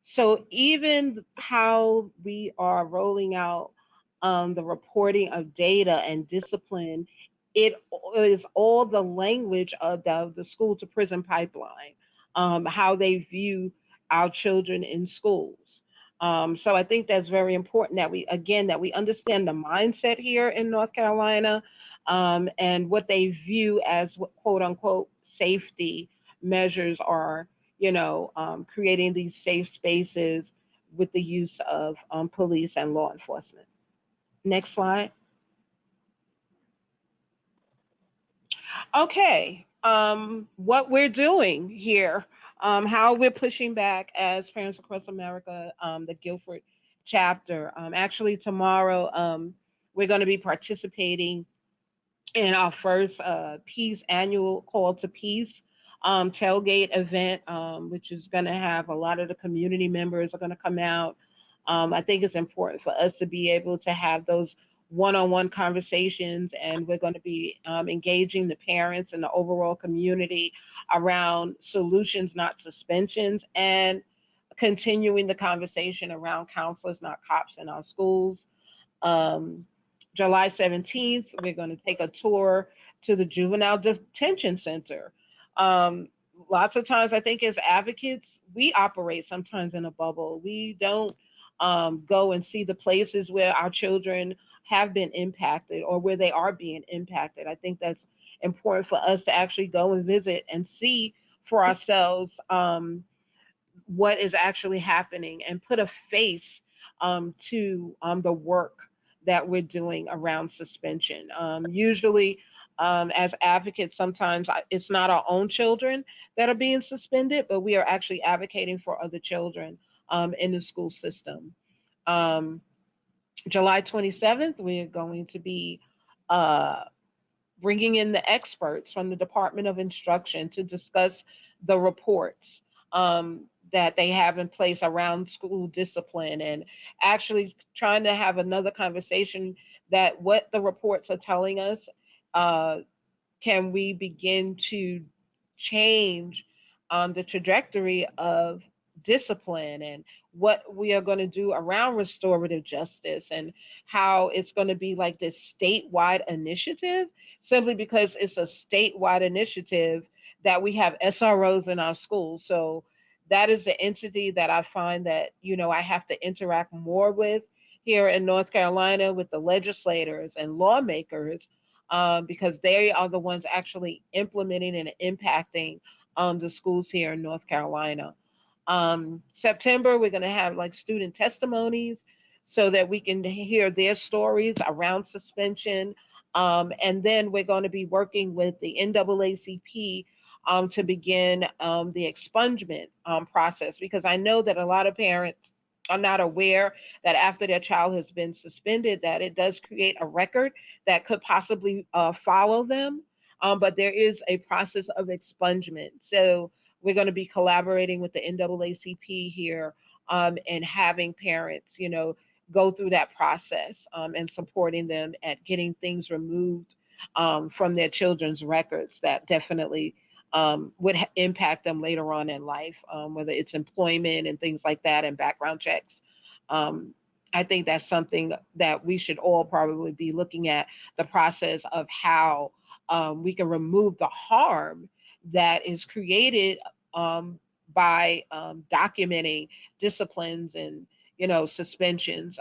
So even how we are rolling out the reporting of data and discipline, it is all the language of the school to prison pipeline, how they view our children in schools. So I think that's very important that we, again, that we understand the mindset here in North Carolina, and what they view as quote unquote safety measures are, creating these safe spaces with the use of police and law enforcement. Next slide. Okay, what we're doing here, how we're pushing back as Parents Across America, the Guilford chapter. Actually, tomorrow we're going to be participating in our first Peace annual Call to Peace tailgate event, which is going to have a lot of the community members are going to come out. I think it's important for us to be able to have those one-on-one conversations, and we're going to be engaging the parents and the overall community around solutions, not suspensions, and continuing the conversation around counselors, not cops, in our schools. um, July 17th, we're going to take a tour to the Juvenile Detention Center. Um, Lots of times, I think as advocates, we operate sometimes in a bubble. We don't go and see the places where our children have been impacted or where they are being impacted. I think that's important for us to actually go and visit and see for ourselves what is actually happening and put a face to the work that we're doing around suspension. Usually, as advocates, sometimes it's not our own children that are being suspended, but we are actually advocating for other children in the school system. Um, July 27th, we're going to be uh, bringing in the experts from the Department of Instruction to discuss the reports that they have in place around school discipline, and actually trying to have another conversation that what the reports are telling us, uh, can we begin to change the trajectory of discipline, and what we are going to do around restorative justice, and how it's going to be like this statewide initiative, simply because it's a statewide initiative that we have SROs in our schools. So that is the entity that I find that, I have to interact more with here in North Carolina with the legislators and lawmakers, because they are the ones actually implementing and impacting the schools here in North Carolina. September, we're going to have like student testimonies so that we can hear their stories around suspension. And then we're going to be working with the NAACP to begin the expungement process, because I know that a lot of parents are not aware that after their child has been suspended, that it does create a record that could possibly follow them. But there is a process of expungement. So we're going to be collaborating with the NAACP here, and having parents, go through that process, and supporting them at getting things removed from their children's records that definitely would impact them later on in life, whether it's employment and things like that and background checks. Um, I think that's something that we should all probably be looking at, the process of how we can remove the harm that is created um, by documenting disciplines and, suspensions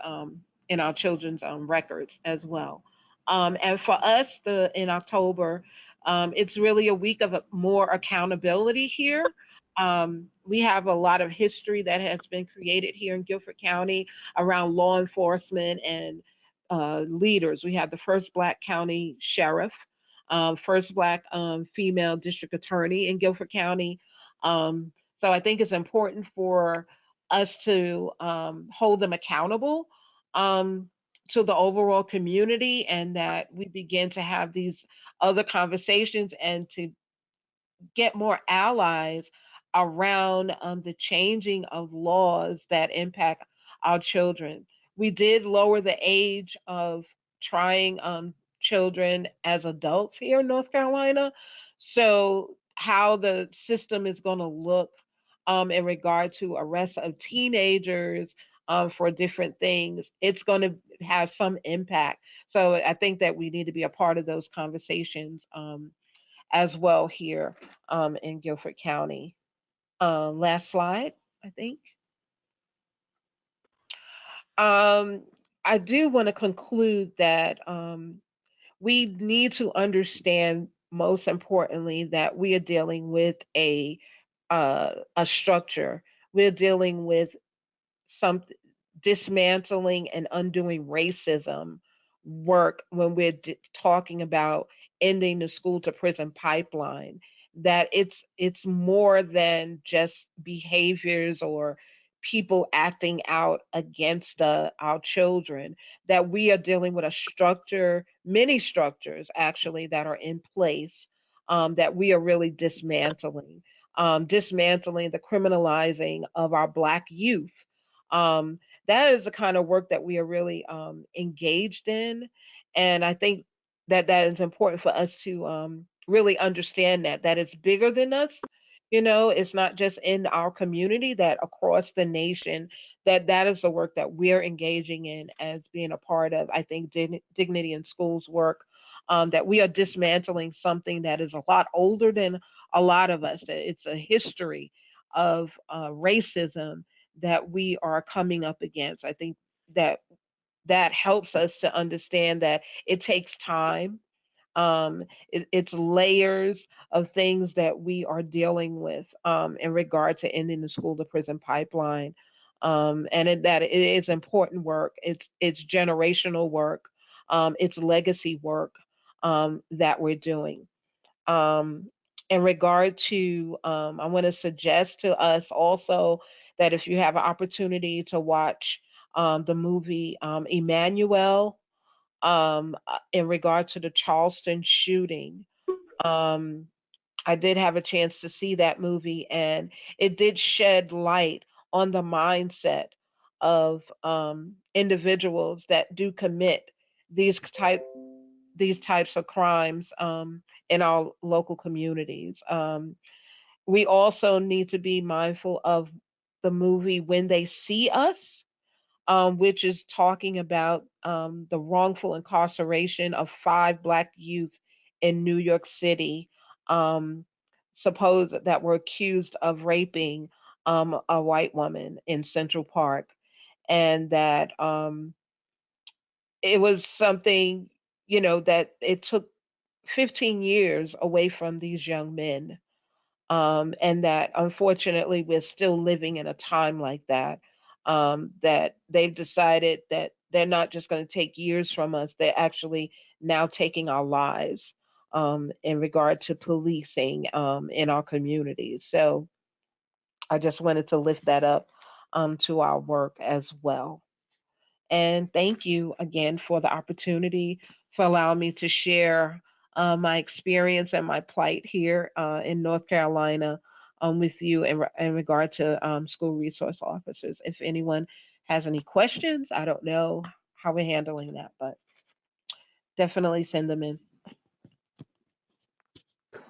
in our children's records as well. And for us, in October, it's really a week of more accountability here. We have a lot of history that has been created here in Guilford County around law enforcement and leaders. We have the first Black county sheriff, first Black female district attorney in Guilford County. So I think it's important for us to hold them accountable um, to the overall community, and that we begin to have these other conversations and to get more allies around the changing of laws that impact our children. We did lower the age of trying children as adults here in North Carolina. So, how the system is going to look in regard to arrests of teenagers for different things, it's going to have some impact. So, I think that we need to be a part of those conversations as well here in Guilford County. Last slide, I think. Um, I do want to conclude that we need to understand, most importantly, that we are dealing with a structure. We're dealing with some dismantling and undoing racism work when we're talking about ending the school to prison pipeline, that it's more than just behaviors or people acting out against our children, that we are dealing with a structure, many structures actually, that are in place, that we are really dismantling, dismantling the criminalizing of our Black youth. um, that is the kind of work that we are really engaged in. And I think that that is important for us to really understand that it's bigger than us. It's not just in our community, that across the nation, that is the work that we're engaging in as being a part of, I think, Dignity in Schools work, that we are dismantling something that is a lot older than a lot of us, that it's a history of racism that we are coming up against. I think that that helps us to understand that it takes time. It's layers of things that we are dealing with in regard to ending the school to prison pipeline. that it is important work. It's generational work. It's legacy work that we're doing. Um, in regard to, I want to suggest to us also that if you have an opportunity to watch the movie Emmanuel, in regard to the Charleston shooting, um, I did have a chance to see that movie, and it did shed light on the mindset of individuals that do commit these type these types of crimes in our local communities. We also need to be mindful of the movie When They See Us, which is talking about the wrongful incarceration of 5 Black youth in New York City, um, supposed that were accused of raping a white woman in Central Park, and that it was something, that it took 15 years away from these young men, and that unfortunately we're still living in a time like that. That they've decided that they're not just going to take years from us; they're actually now taking our lives in regard to policing in our communities. So I just wanted to lift that up to our work as well. And thank you again for the opportunity for allowing me to share my experience and my plight here in North Carolina with you in regard to school resource officers. If anyone has any questions, I don't know how we're handling that, but definitely send them in.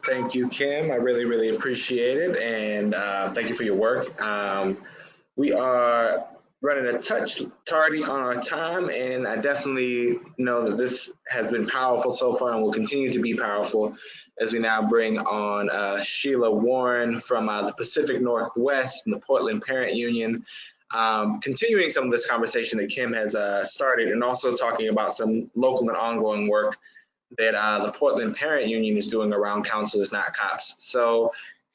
Thank you, Kim. I really, really appreciate it. And thank you for your work. We are running a touch tardy on our time, and I definitely know that this has been powerful so far and will continue to be powerful as we now bring on Sheila Warren from the Pacific Northwest and the Portland Parent Union, continuing some of this conversation that Kim has started, and also talking about some local and ongoing work that the Portland Parent Union is doing around Counselors Not Cops. So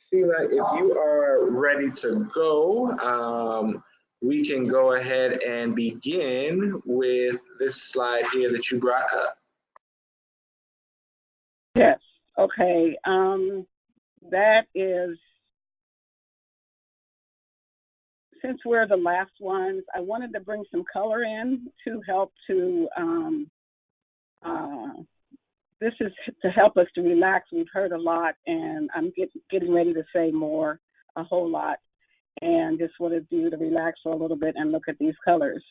Sheila, if you are ready to go, we can go ahead and begin with this slide here that you brought up. Yes. Okay. That is, since we're the last ones, I wanted to bring some color in to help to, this is to help us to relax. We've heard a lot, and I'm getting ready to say more, a whole lot, and just wanted you to relax for a little bit and look at these colors.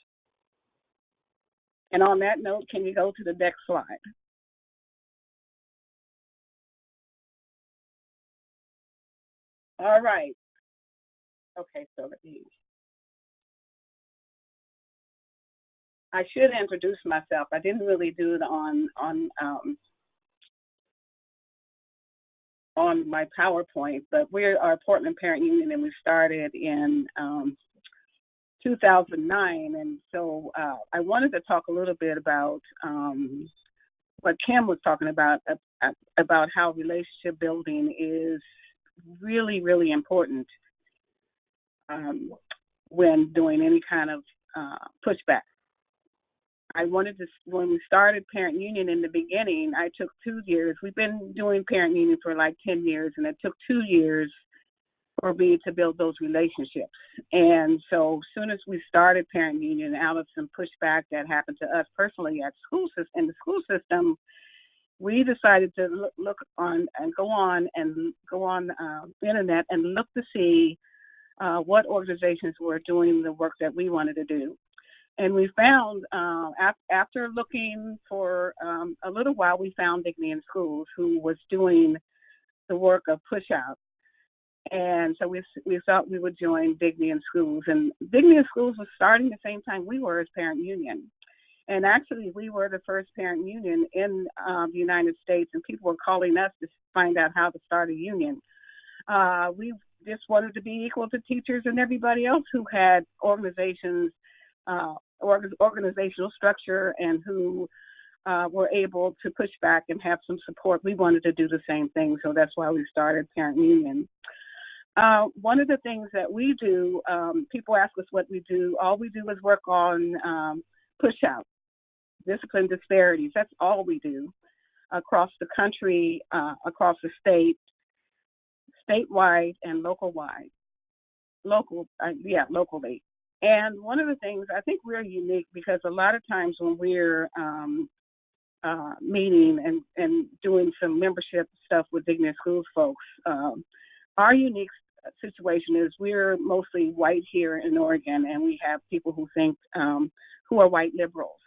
And on that note, can you go to the next slide? All right. Okay, so let me, I should introduce myself. I didn't really do it on my PowerPoint, but we are Portland Parent Union, and we started in 2009. And so I wanted to talk a little bit about what Kim was talking about how relationship building is really, really important when doing any kind of pushback. I wanted to, when we started Parent Union in the beginning, I took 2 years. We've been doing Parent Union for like 10 years, and it took 2 years for me to build those relationships. And so as soon as we started Parent Union, out of some pushback that happened to us personally at in the school system, we decided to look on and go on the internet and look to see what organizations were doing the work that we wanted to do. And we found, after looking for a little while, we found Dignity in Schools, who was doing the work of push out. And so we thought we would join Dignity in Schools. And Dignity in Schools was starting the same time we were as Parent Union. And actually, we were the first parent union in the United States, and people were calling us to find out how to start a union. We just wanted to be equal to teachers and everybody else who had organizations, organizational structure, and who were able to push back and have some support. We wanted to do the same thing, so that's why we started Parent Union. One of the things that we do, people ask us what we do. All we do is work on push-out, discipline disparities. That's all we do across the country, across the state, statewide and locally. And one of the things, I think we're unique because a lot of times when we're meeting and doing some membership stuff with Dignity Schools folks, our unique situation is we're mostly white here in Oregon, and we have people who think who are white liberals.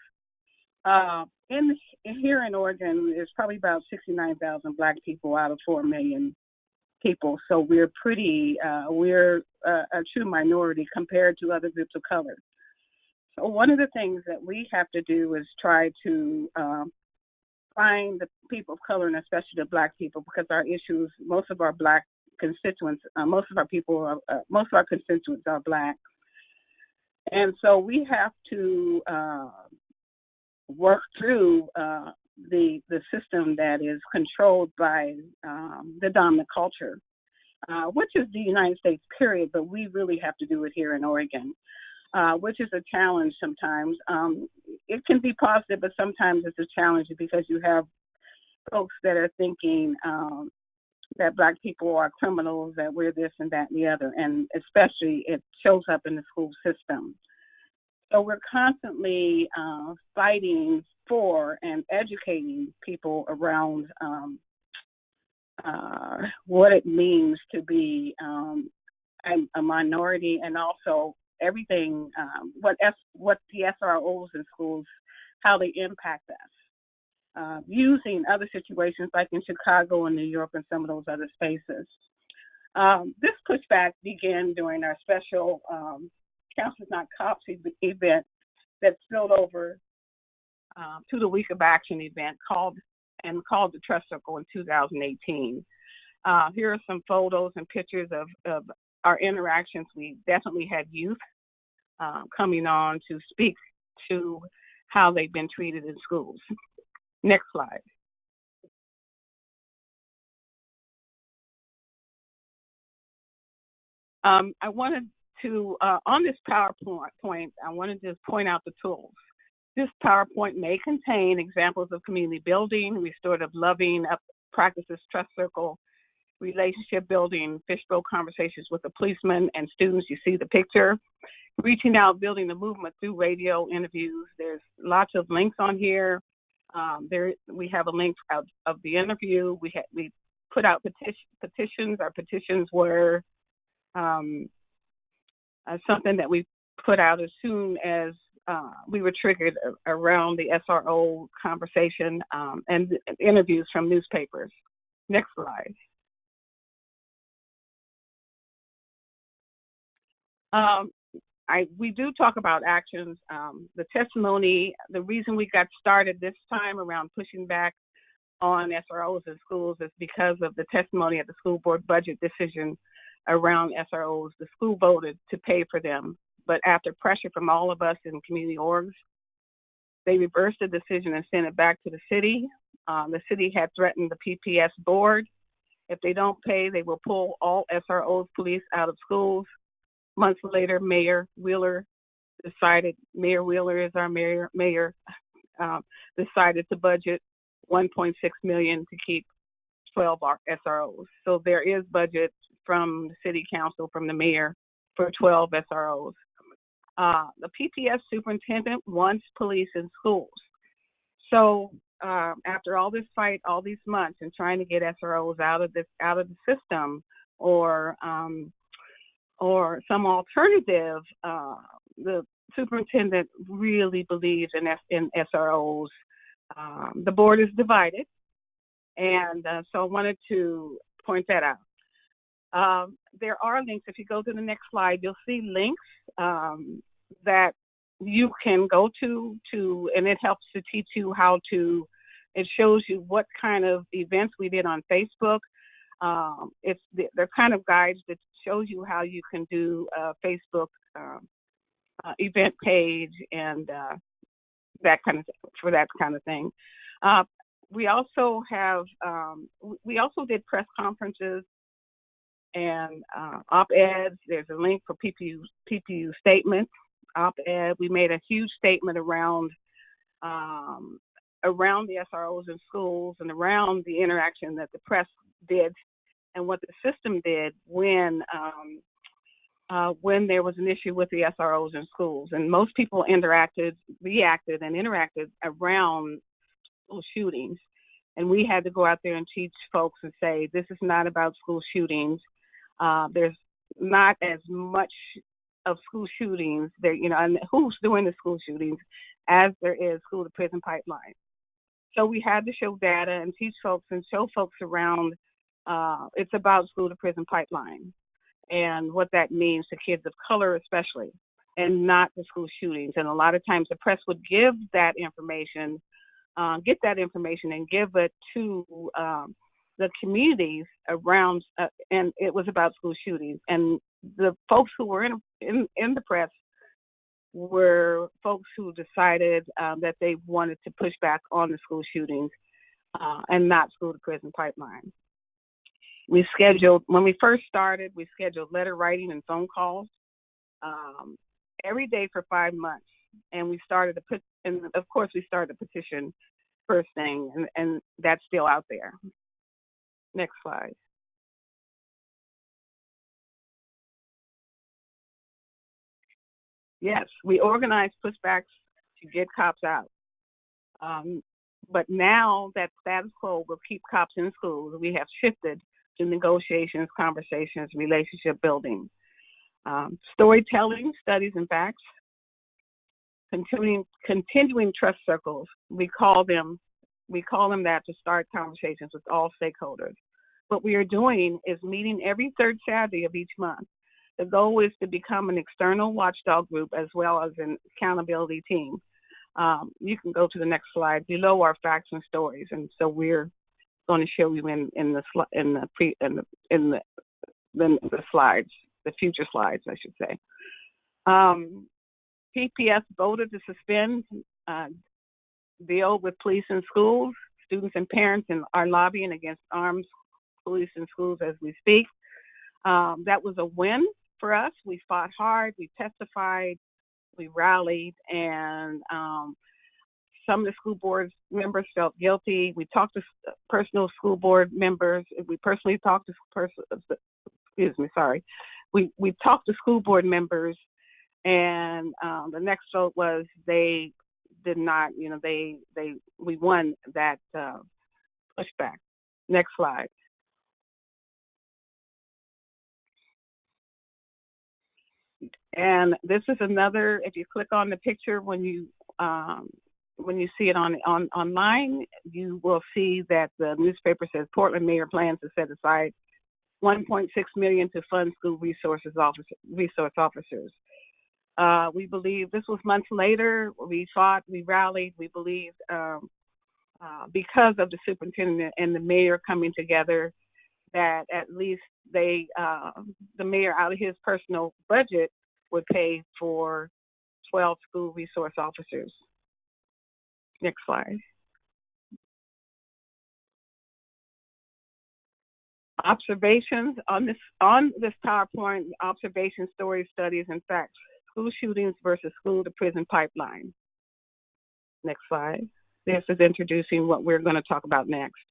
Here in Oregon, there's probably about 69,000 Black people out of 4 million people, so we're a true minority compared to other groups of color. So one of the things that we have to do is try to find the people of color, and especially the Black people, because our issues, most of our Black constituents, most of our constituents are Black, and so we have to work through the system that is controlled by the dominant culture, which is the United States, period. But we really have to do it here in Oregon, which is a challenge sometimes. It can be positive, but sometimes it's a challenge because you have folks that are thinking that Black people are criminals, that we're this and that and the other, and especially it shows up in the school system. So we're constantly fighting for and educating people around what it means to be a minority, and also everything, what the SROs in schools, how they impact us. Using other situations like in Chicago and New York and some of those other spaces. This pushback began during our special Counselors Not Cops event that spilled over to the Week of Action event called the Trust Circle in 2018. Here are some photos and pictures of our interactions. We definitely had youth coming on to speak to how they've been treated in schools. Next slide. I wanted to, on this PowerPoint, I wanted to point out the tools. This PowerPoint may contain examples of community building, restorative loving practices, trust circle, relationship building, fishbowl conversations with the policeman and students. You see the picture. Reaching out, building the movement through radio interviews. There's lots of links on here. We have a link of the interview. We put out petitions. Our petitions were something that we put out as soon as we were triggered around the SRO conversation and interviews from newspapers. Next slide. We do talk about actions. The testimony, the reason we got started this time around pushing back on SROs in schools is because of the testimony at the school board budget decision around SROs. The school voted to pay for them, but after pressure from all of us in community orgs, they reversed the decision and sent it back to the city. The city had threatened the PPS board. If they don't pay, they will pull all SROs police out of schools. Months later, Mayor Wheeler is our mayor, decided to budget $1.6 million to keep 12 SROs. So there is budget from the city council, from the mayor, for 12 SROs. The PPS superintendent wants police in schools. So after all this fight, all these months, and trying to get SROs out of the system, or some alternative, the superintendent really believes in SROs. The board is divided, and so I wanted to point that out. There are links. If you go to the next slide, you'll see links that you can go to, and it helps to teach you how to, it shows you what kind of events we did on Facebook. They're kind of guides that shows you how you can do a Facebook event page and that kind of thing. We also have we also did press conferences and op-eds. There's a link for PPU statements, op-ed. We made a huge statement around the SROs in schools and around the interaction that the press did and what the system did when there was an issue with the SROs in schools. And most people reacted and interacted around school shootings. And we had to go out there and teach folks and say, this is not about school shootings. There's not as much of school shootings there, and who's doing the school shootings as there is school to prison pipeline. So we had to show data and teach folks and show folks around it's about school to prison pipeline and what that means to kids of color especially, and not the school shootings. And a lot of times the press would give that information, get that information and give it to the communities around, and it was about school shootings. And the folks who were in the press were folks who decided that they wanted to push back on the school shootings and not school to prison pipeline. When we first started, we scheduled letter writing and phone calls every day for 5 months. And we started of course we started a petition first thing, and that's still out there. Next slide. Yes, we organized pushbacks to get cops out. But now that status quo will keep cops in schools, we have shifted to negotiations, conversations, relationship building, storytelling, studies and facts, continuing trust circles. We call them that to start conversations with all stakeholders. What we are doing is meeting every third Saturday of each month. The goal is to become an external watchdog group as well as an accountability team. You can go to the next slide. Below are facts and stories, and so we're going to show you in the slides, the future slides, I should say. PPS voted to suspend deal with police in schools. Students and parents are lobbying against armed police in schools as we speak. That was a win for us. We fought hard, we testified, we rallied, and some of the school board members felt guilty. We talked to personal school board members. We personally talked to we talked to school board members, and the next vote was they did not, we won that pushback. Next slide. And this is another, if you click on the picture when you see it online, you will see that the newspaper says Portland Mayor plans to set aside $1.6 million to fund school resource officers. We believe this was months later. We fought, we rallied, we believed because of the superintendent and the mayor coming together that at least the mayor out of his personal budget would pay for 12 school resource officers. Next slide. Observations on this PowerPoint, observation, stories, studies, and facts. School shootings versus school to prison pipeline. Next slide. This is introducing what we're going to talk about next.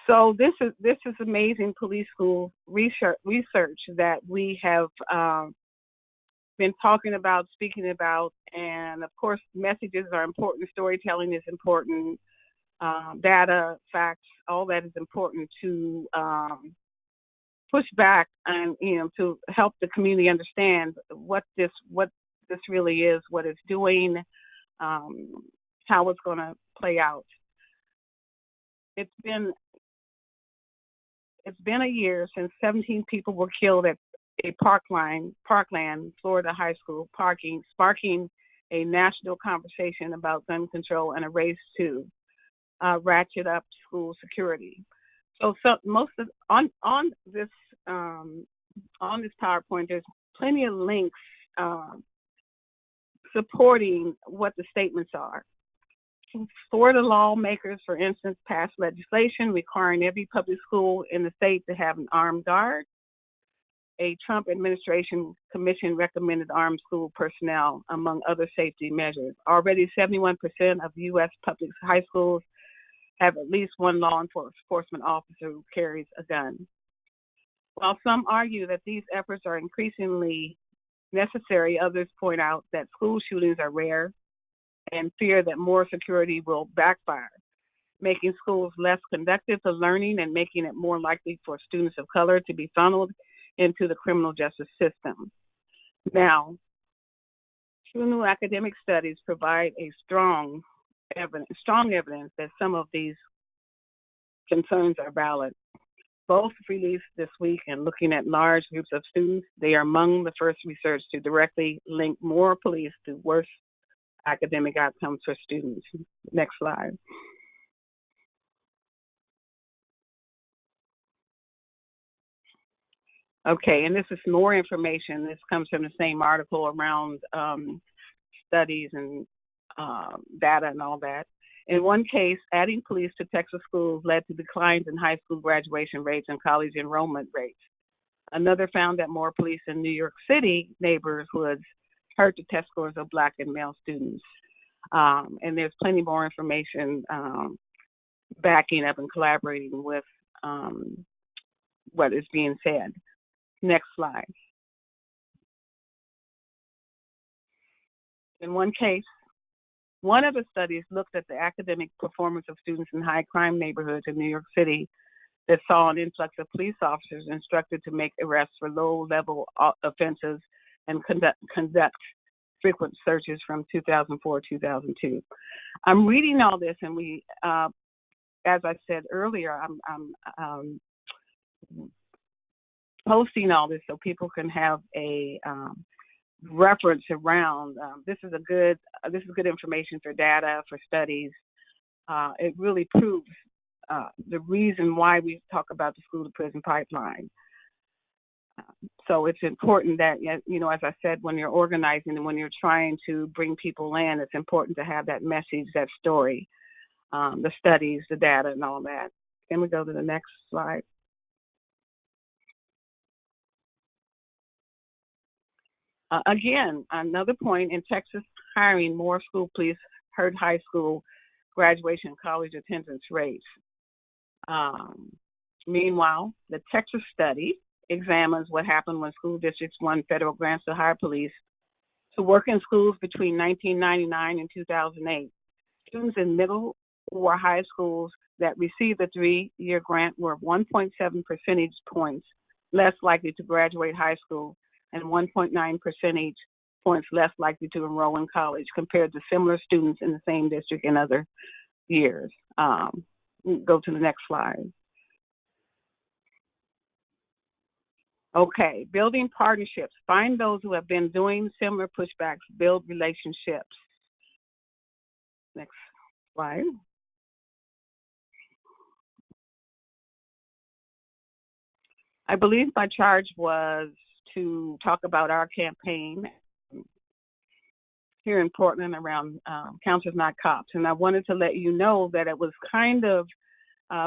So this is amazing police school research that we have been talking about, speaking about, and of course messages are important, storytelling is important, data, facts, all that is important to push back and to help the community understand what this really is, what it's doing, how it's going to play out. It's been a year since 17 people were killed at a Parkland, Florida high school, sparking a national conversation about gun control and a race to ratchet up school security. So most of on this PowerPoint, there's plenty of links supporting what the statements are. Florida lawmakers, for instance, passed legislation requiring every public school in the state to have an armed guard. A Trump administration commission recommended armed school personnel, among other safety measures. Already 71% of U.S. public high schools have at least one law enforcement officer who carries a gun. While some argue that these efforts are increasingly necessary, others point out that school shootings are rare and fear that more security will backfire, making schools less conducive to learning and making it more likely for students of color to be funneled into the criminal justice system. Now, two new academic studies provide a strong evidence that some of these concerns are valid. Both released this week and looking at large groups of students, they are among the first research to directly link more police to worse academic outcomes for students. Next slide. Okay, and this is more information. This comes from the same article around studies and data and all that. In one case, adding police to Texas schools led to declines in high school graduation rates and college enrollment rates. Another found that more police in New York City neighborhoods hurt the test scores of Black and male students. And there's plenty more information backing up and collaborating with what is being said. Next slide. In one case, one of the studies looked at the academic performance of students in high crime neighborhoods in New York City that saw an influx of police officers instructed to make arrests for low-level offenses and conduct frequent searches from 2004-2002. I'm reading all this, and we, as I said earlier, I'm posting all this so people can have a reference around. This is good information for data, for studies. It really proves the reason why we talk about the school to prison pipeline. So it's important that, you know, as I said, when you're organizing and when you're trying to bring people in, it's important to have that message, that story, the studies, the data, and all that. Can we go to the next slide? Again, another point in Texas, hiring more school police hurt high school graduation and college attendance rates. Meanwhile, the Texas study examines what happened when school districts won federal grants to hire police to work in schools between 1999 and 2008. Students in middle or high schools that received the 3-year grant were 1.7 percentage points less likely to graduate high school and 1.9 percentage points less likely to enroll in college compared to similar students in the same district in other years. Go to the next slide. Okay, building partnerships. Find those who have been doing similar pushbacks, build relationships. Next slide. I believe my charge was to talk about our campaign here in Portland around Counselors Not Cops. And I wanted to let you know that it was kind of,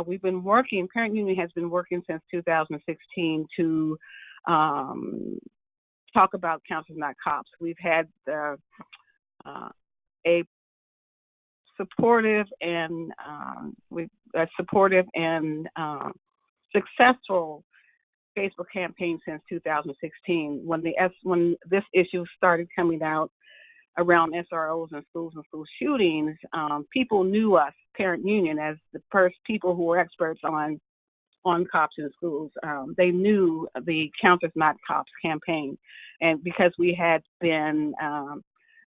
we've been working, Parent Union has been working since 2016 to talk about Counselors Not Cops. We've had a supportive and successful Facebook campaign since 2016. When this issue started coming out around SROs and school shootings, people knew us, Parent Union, as the first people who were experts on cops in schools. They knew the Counselors Not Cops campaign, and because we had been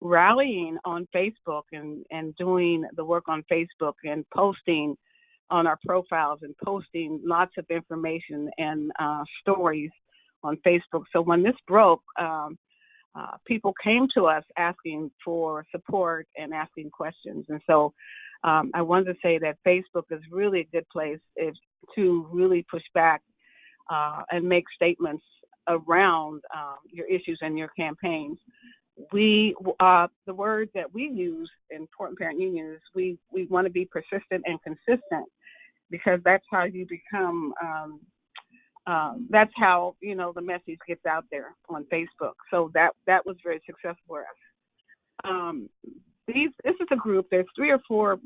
rallying on Facebook and doing the work on Facebook and posting on our profiles and posting lots of information and stories on Facebook. So when this broke, people came to us asking for support and asking questions. And so I wanted to say that Facebook is really a good place to really push back and make statements around your issues and your campaigns. the word that we use in Portland Parent Union is we want to be persistent and consistent, because that's how you become. That's how the message gets out there on Facebook. So that was very successful for us. This is a group. There's 3 or 4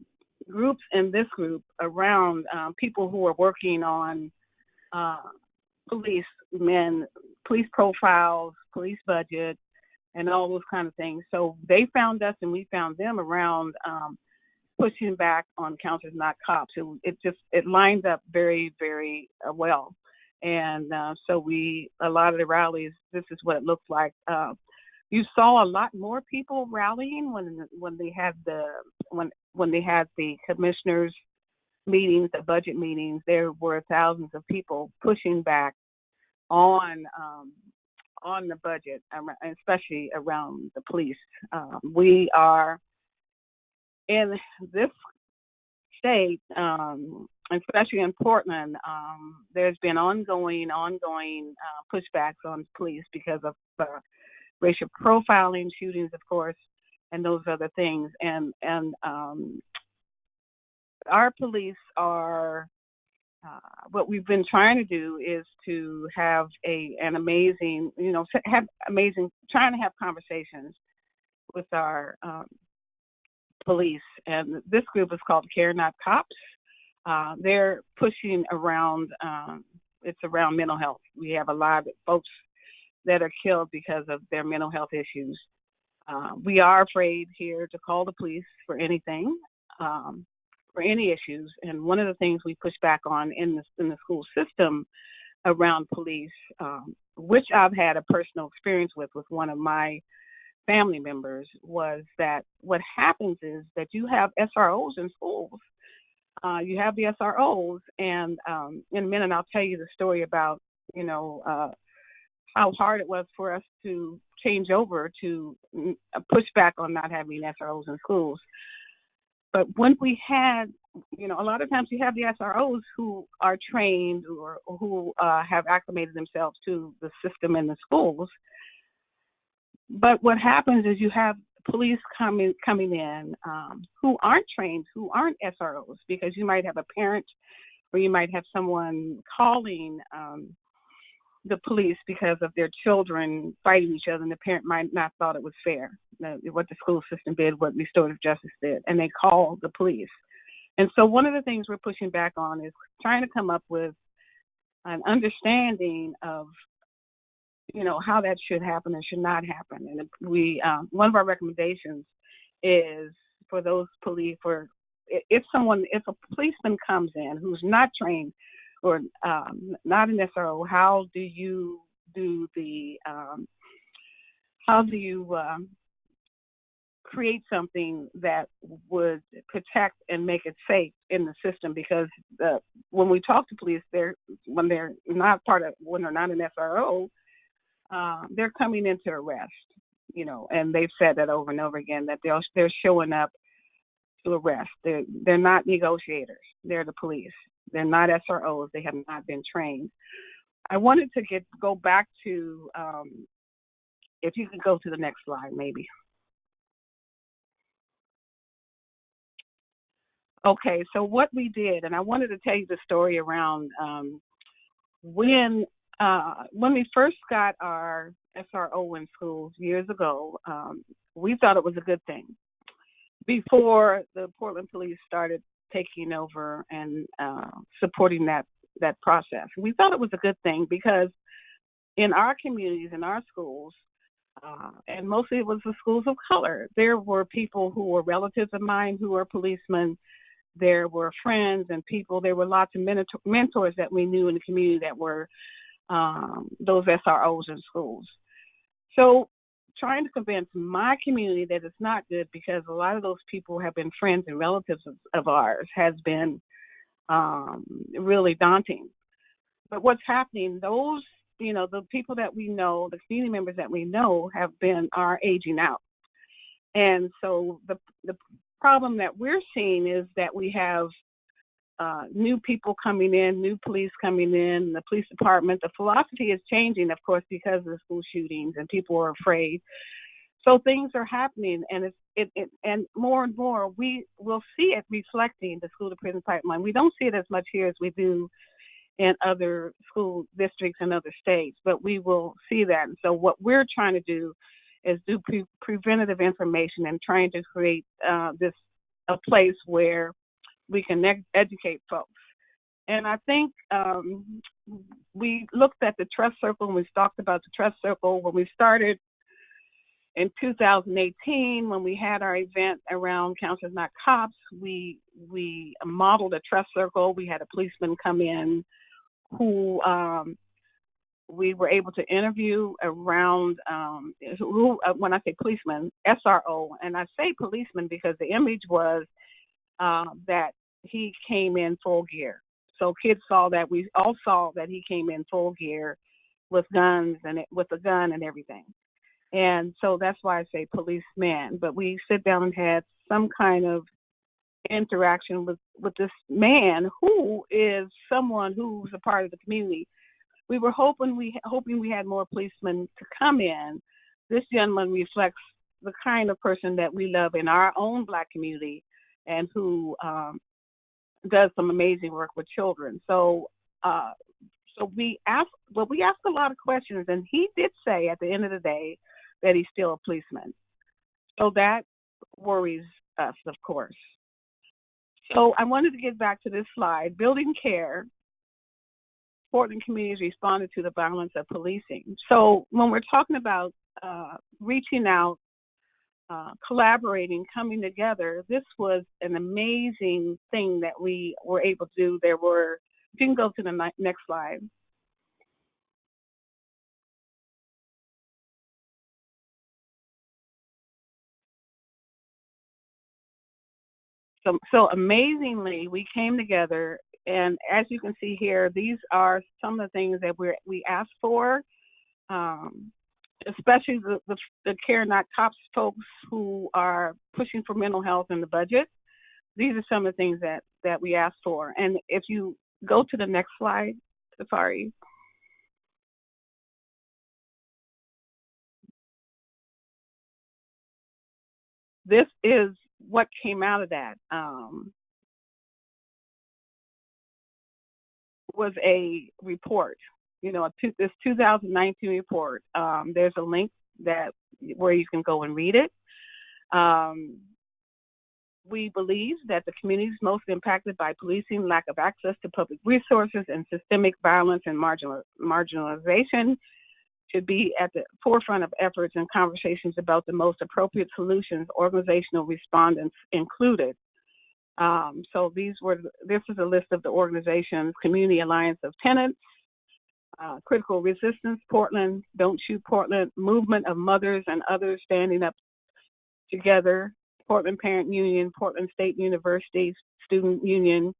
groups in this group around people who are working on police profiles, police budget, and all those kind of things. So they found us and we found them around pushing back on counselors, not cops. It lined up very, very well. And so a lot of the rallies, this is what it looked like. You saw a lot more people rallying when they had the commissioners meetings, the budget meetings. There were thousands of people pushing back on the budget, especially around the police. We are in this state, especially in Portland. There's been ongoing pushbacks on police because of racial profiling, shootings, of course, and those other things. And our police are. What we've been trying to do is to have an amazing, trying to have conversations with our police. And this group is called Care Not Cops. They're pushing around, it's around mental health. We have a lot of folks that are killed because of their mental health issues. We are afraid here to call the police for anything. For any issues, and one of the things we push back on in the school system around police, which I've had a personal experience with one of my family members, was that what happens is that you have SROs in schools. You have the SROs, and in a minute I'll tell you the story about how hard it was for us to change over to push back on not having SROs in schools. But when we had, a lot of times you have the SROs who are trained or who have acclimated themselves to the system in the schools. But what happens is you have police coming in who aren't trained, who aren't SROs, because you might have a parent or you might have someone calling the police because of their children fighting each other, and the parent might not thought it was fair, what the school system did, what restorative justice did, and they call the police. And so one of the things we're pushing back on is trying to come up with an understanding of, how that should happen and should not happen. And one of our recommendations is for those police, if a policeman comes in who's not trained or not an SRO, how do you create something that would protect and make it safe in the system? Because when we talk to police, when they're not an SRO, they're coming in to arrest, and they've said that over and over again, that they're showing up to arrest. They're not negotiators. They're the police. They're not SROs. They have not been trained. I wanted to go back to, if you could go to the next slide, maybe. Okay, so what we did, and I wanted to tell you the story around when we first got our SRO in schools years ago, we thought it was a good thing. Before the Portland police started taking over and supporting that process, we thought it was a good thing because in our communities, in our schools, and mostly it was the schools of color, there were people who were relatives of mine who were policemen. There were friends and people. There were lots of mentors that we knew in the community that were those SROs in schools. So trying to convince my community that it's not good, because a lot of those people have been friends and relatives of ours, has been really daunting. But what's happening, those, the people that we know, the community members that we know are aging out. And so the problem that we're seeing is that we have new people coming in, new police coming in, the police department. The philosophy is changing, of course, because of the school shootings, and people are afraid. So things are happening, and and more and more we will see it reflecting the school to prison pipeline. We don't see it as much here as we do in other school districts and other states, but we will see that. And so what we're trying to do is do preventative information and trying to create this a place where we can educate folks. And I think we looked at the trust circle and we talked about the trust circle when we started in 2018, when we had our event around Counselors Not Cops. We modeled a trust circle. We had a policeman come in who we were able to interview around when I say policeman, SRO, and I say policeman because the image was that he came in full gear. So kids saw that. We all saw that he came in full gear with guns and with a gun and everything. And so that's why I say policeman. But we sit down and had some kind of interaction with this man who is someone who's a part of the community. We were hoping we had more policemen to come in. This gentleman reflects the kind of person that we love in our own Black community, and who does some amazing work with children. So we asked a lot of questions, and he did say at the end of the day that he's still a policeman. So that worries us, of course. So I wanted to get back to this slide. Building care, Portland communities responded to the violence of policing. So when we're talking about reaching out, collaborating, coming together, this was an amazing thing that we were able to do. There were, you can go to the next slide. So amazingly, we came together, and as you can see here, these are some of the things that we asked for, especially the Care Not Cops folks who are pushing for mental health in the budget. These are some of the things that we asked for. And if you go to the next slide, Safari. This is what came out of that. Was a report, this 2019 report. There's a link where you can go and read it. We believe that the communities most impacted by policing, lack of access to public resources, and systemic violence and marginalization should be at the forefront of efforts and conversations about the most appropriate solutions, organizational respondents included. So this is a list of the organizations: Community Alliance of Tenants, Critical Resistance Portland, Don't Shoot Portland, Movement of Mothers and Others Standing Up Together, Portland Parent Union, Portland State University Student Union,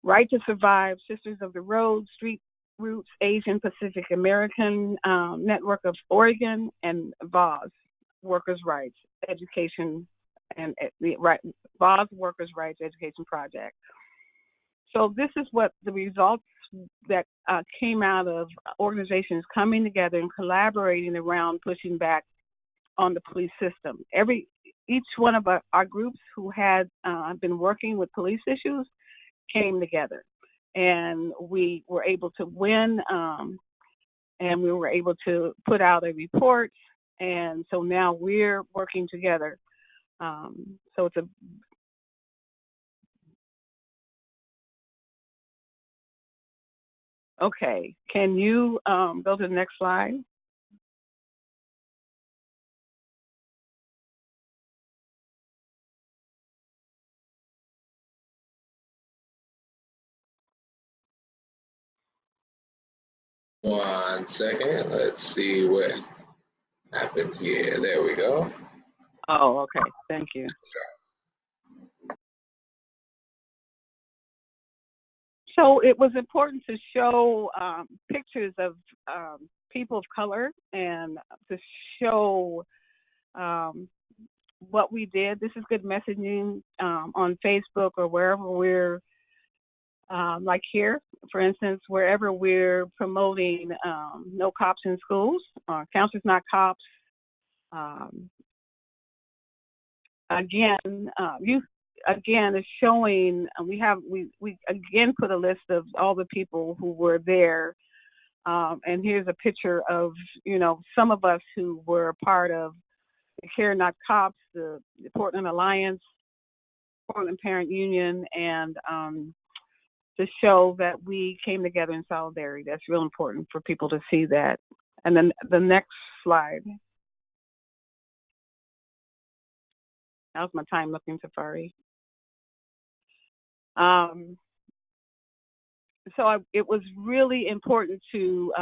Right to Survive, Sisters of the Road, Street Roots, Asian Pacific American Network of Oregon, and VOZ, Workers' Rights Education, and the VOZ Workers' Rights Education Project. So this is what the results that came out of organizations coming together and collaborating around pushing back on the police system. Each one of our groups who had been working with police issues came together, and we were able to win, and we were able to put out a report, and so now we're working together. So it's okay. Can you go to the next slide? One second. Let's see what happened here. There we go. Oh, okay. Thank you. So it was important to show pictures of people of color and to show what we did. This is good messaging on Facebook or wherever we're, like here, for instance, wherever we're promoting no cops in schools, Counselors Not Cops, Again is showing. We again put a list of all the people who were there, and here's a picture of some of us who were a part of the Care Not Cops, the Portland Alliance, Portland Parent Union, and to show that we came together in solidarity. That's real important for people to see that. And then the next slide. Now's my time looking, Safari. It was really important to,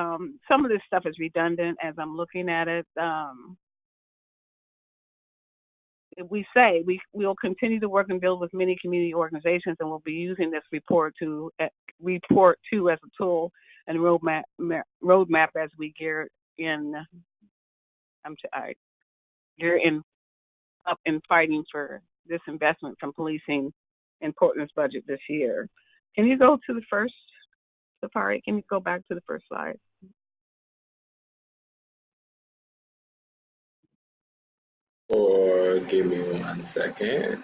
some of this stuff is redundant as I'm looking at it. We'll continue to work and build with many community organizations, and we'll be using this report to as a tool and roadmap as we gear up in fighting for this investment from policing in Portland's budget this year. Can you go to the first, Safari? Can you go back to the first slide? Or give me 1 second.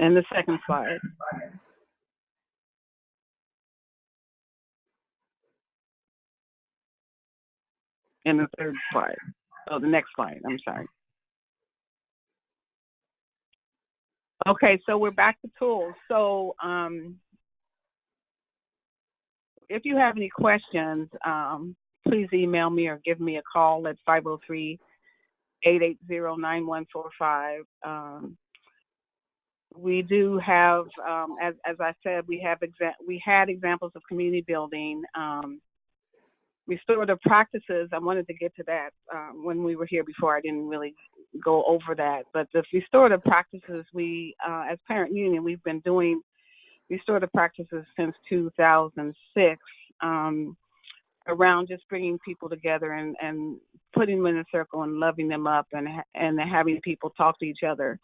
And the second slide. And the third slide. Oh, the next slide. I'm sorry. Okay, so we're back to tools. So if you have any questions, please email me or give me a call at 503-880-9145. We do have, as I said, we had examples of community building. Restorative practices, I wanted to get to that when we were here before. I didn't really go over that. But the restorative practices, we, as Parent Union, we've been doing restorative practices since 2006, around just bringing people together and putting them in a circle and loving them up and having people talk to each other.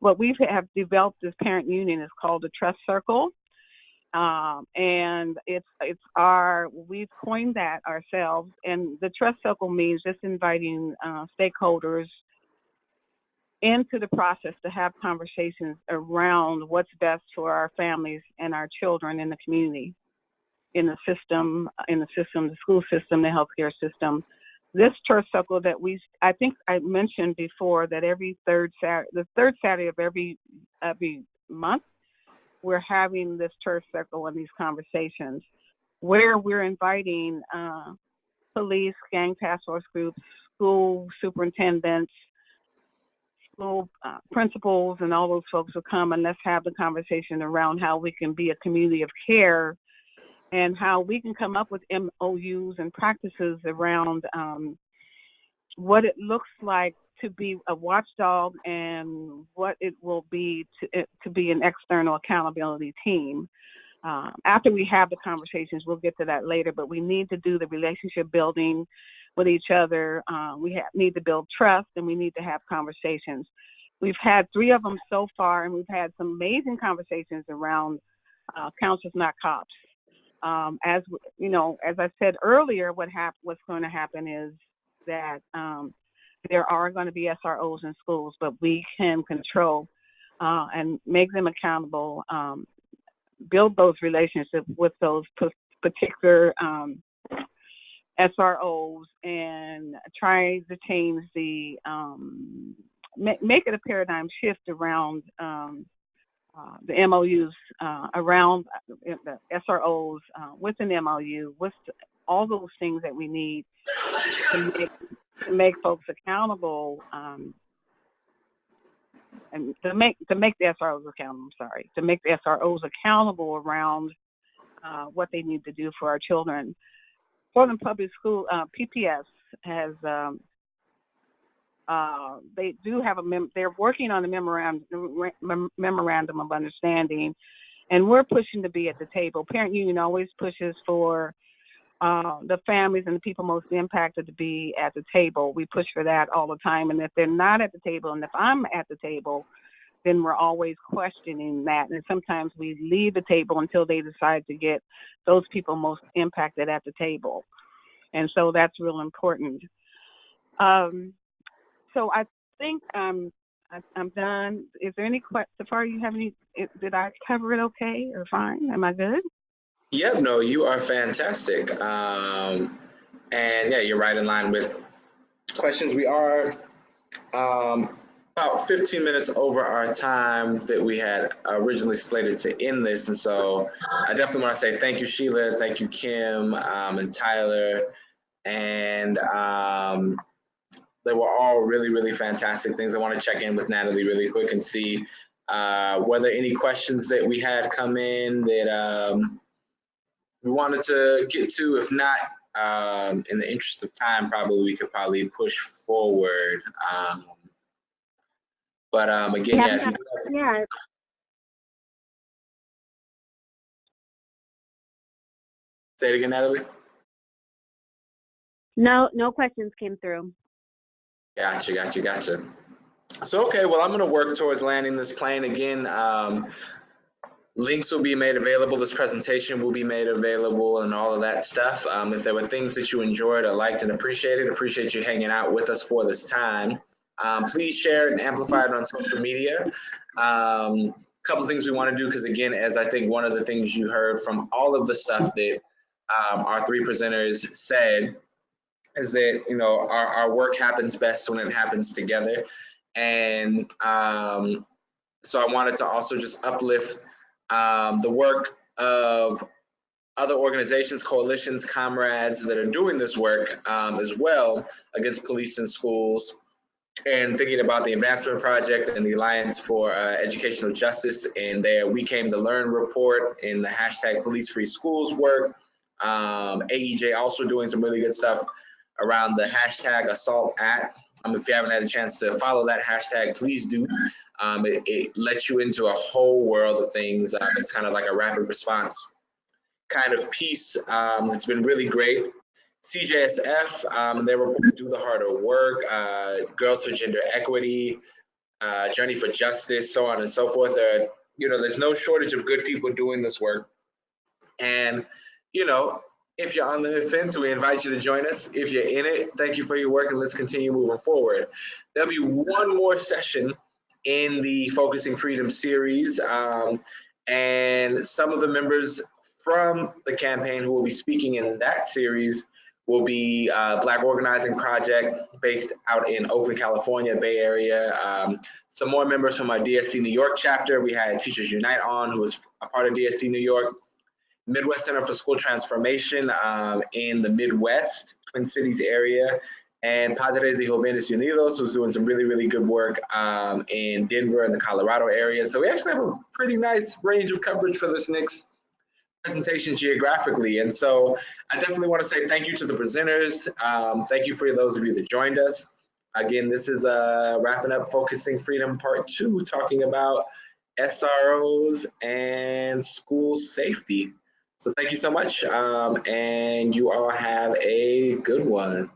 What we have developed as Parent Union is called the Trust Circle. And we've coined that ourselves. And the Trust Circle means just inviting stakeholders into the process to have conversations around what's best for our families and our children in the community, in the system, the school system, the healthcare system. This Trust Circle that I think I mentioned before that the third Saturday of every month, we're having this Trust Circle and these conversations where we're inviting police, gang task force groups, school superintendents, school principals, and all those folks will come, and let's have the conversation around how we can be a community of care and how we can come up with MOUs and practices around what it looks like to be a watchdog and what it will be to be an external accountability team. After we have the conversations, we'll get to that later, but we need to do the relationship building with each other. We need to build trust, and we need to have conversations. We've had 3 of them so far, and we've had some amazing conversations around Counselors Not Cops. As you know, as I said earlier, what's going to happen is that there are going to be SROs in schools, but we can control and make them accountable, build those relationships with those particular SROs, and try to change make it a paradigm shift around the MOUs, around the SROs with an MOU, with all those things that we need to make folks accountable, and to make the SROs accountable. To make the SROs accountable around what they need to do for our children. Portland Public School PPS has they do have they're working on the memorandum of understanding, and we're pushing to be at the table. Parent Union always pushes for the families and the people most impacted to be at the table. We push for that all the time. And if they're not at the table, and if I'm at the table, then we're always questioning that. And sometimes we leave the table until they decide to get those people most impacted at the table. And so that's real important. So I think I'm done. Is there any questions? Safari, you have any? Did I cover it okay or fine? Am I good? Yep, no, you are fantastic. And yeah, you're right in line with questions. We are about 15 minutes over our time that we had originally slated to end this. And so I definitely want to say thank you, Sheila. Thank you, Kim, and Tyler. And they were all really, really fantastic things. I want to check in with Natalie really quick and see whether any questions that we had come in that we wanted to get to. If not, in the interest of time, we could push forward. But again, Yeah. Say it again, Natalie. No questions came through. Gotcha. So, okay, well, I'm going to work towards landing this plane again. Links will be made available. This presentation will be made available and all of that stuff. If there were things that you enjoyed or liked and appreciate you hanging out with us for this time. Please share and amplify it on social media. Couple things we want to do, because again, as I think one of the things you heard from all of the stuff that our three presenters said, is that, you know, our work happens best when it happens together. And so I wanted to also just uplift the work of other organizations, coalitions, comrades that are doing this work as well against police in schools, and thinking about the Advancement Project and the Alliance for Educational Justice and their We Came to Learn report in the hashtag Police Free Schools work. AEJ also doing some really good stuff around the hashtag Assault At. If you haven't had a chance to follow that hashtag, please do. It lets you into a whole world of things. It's kind of like a rapid response kind of piece. It's been really great. CJSF, they report Do the Harder Work, Girls for Gender Equity, Journey for Justice, so on and so forth. You know, there's no shortage of good people doing this work. And, you know, if you're on the fence, we invite you to join us. If you're in it, thank you for your work, and let's continue moving forward. There'll be one more session in the Focusing Freedom series, and some of the members from the campaign who will be speaking in that series will be Black Organizing Project based out in Oakland, California, Bay Area. Some more members from our DSC New York chapter. We had Teachers Unite on, who was a part of DSC New York. Midwest Center for School Transformation in the Midwest, Twin Cities area, and Padres y Jóvenes Unidos, who's doing some really, really good work in Denver and the Colorado area. So we actually have a pretty nice range of coverage for this next presentation geographically. And so I definitely want to say thank you to the presenters. Thank you for those of you that joined us. Again, this is wrapping up Focusing Freedom Part 2, talking about SROs and school safety. So thank you so much, and you all have a good one.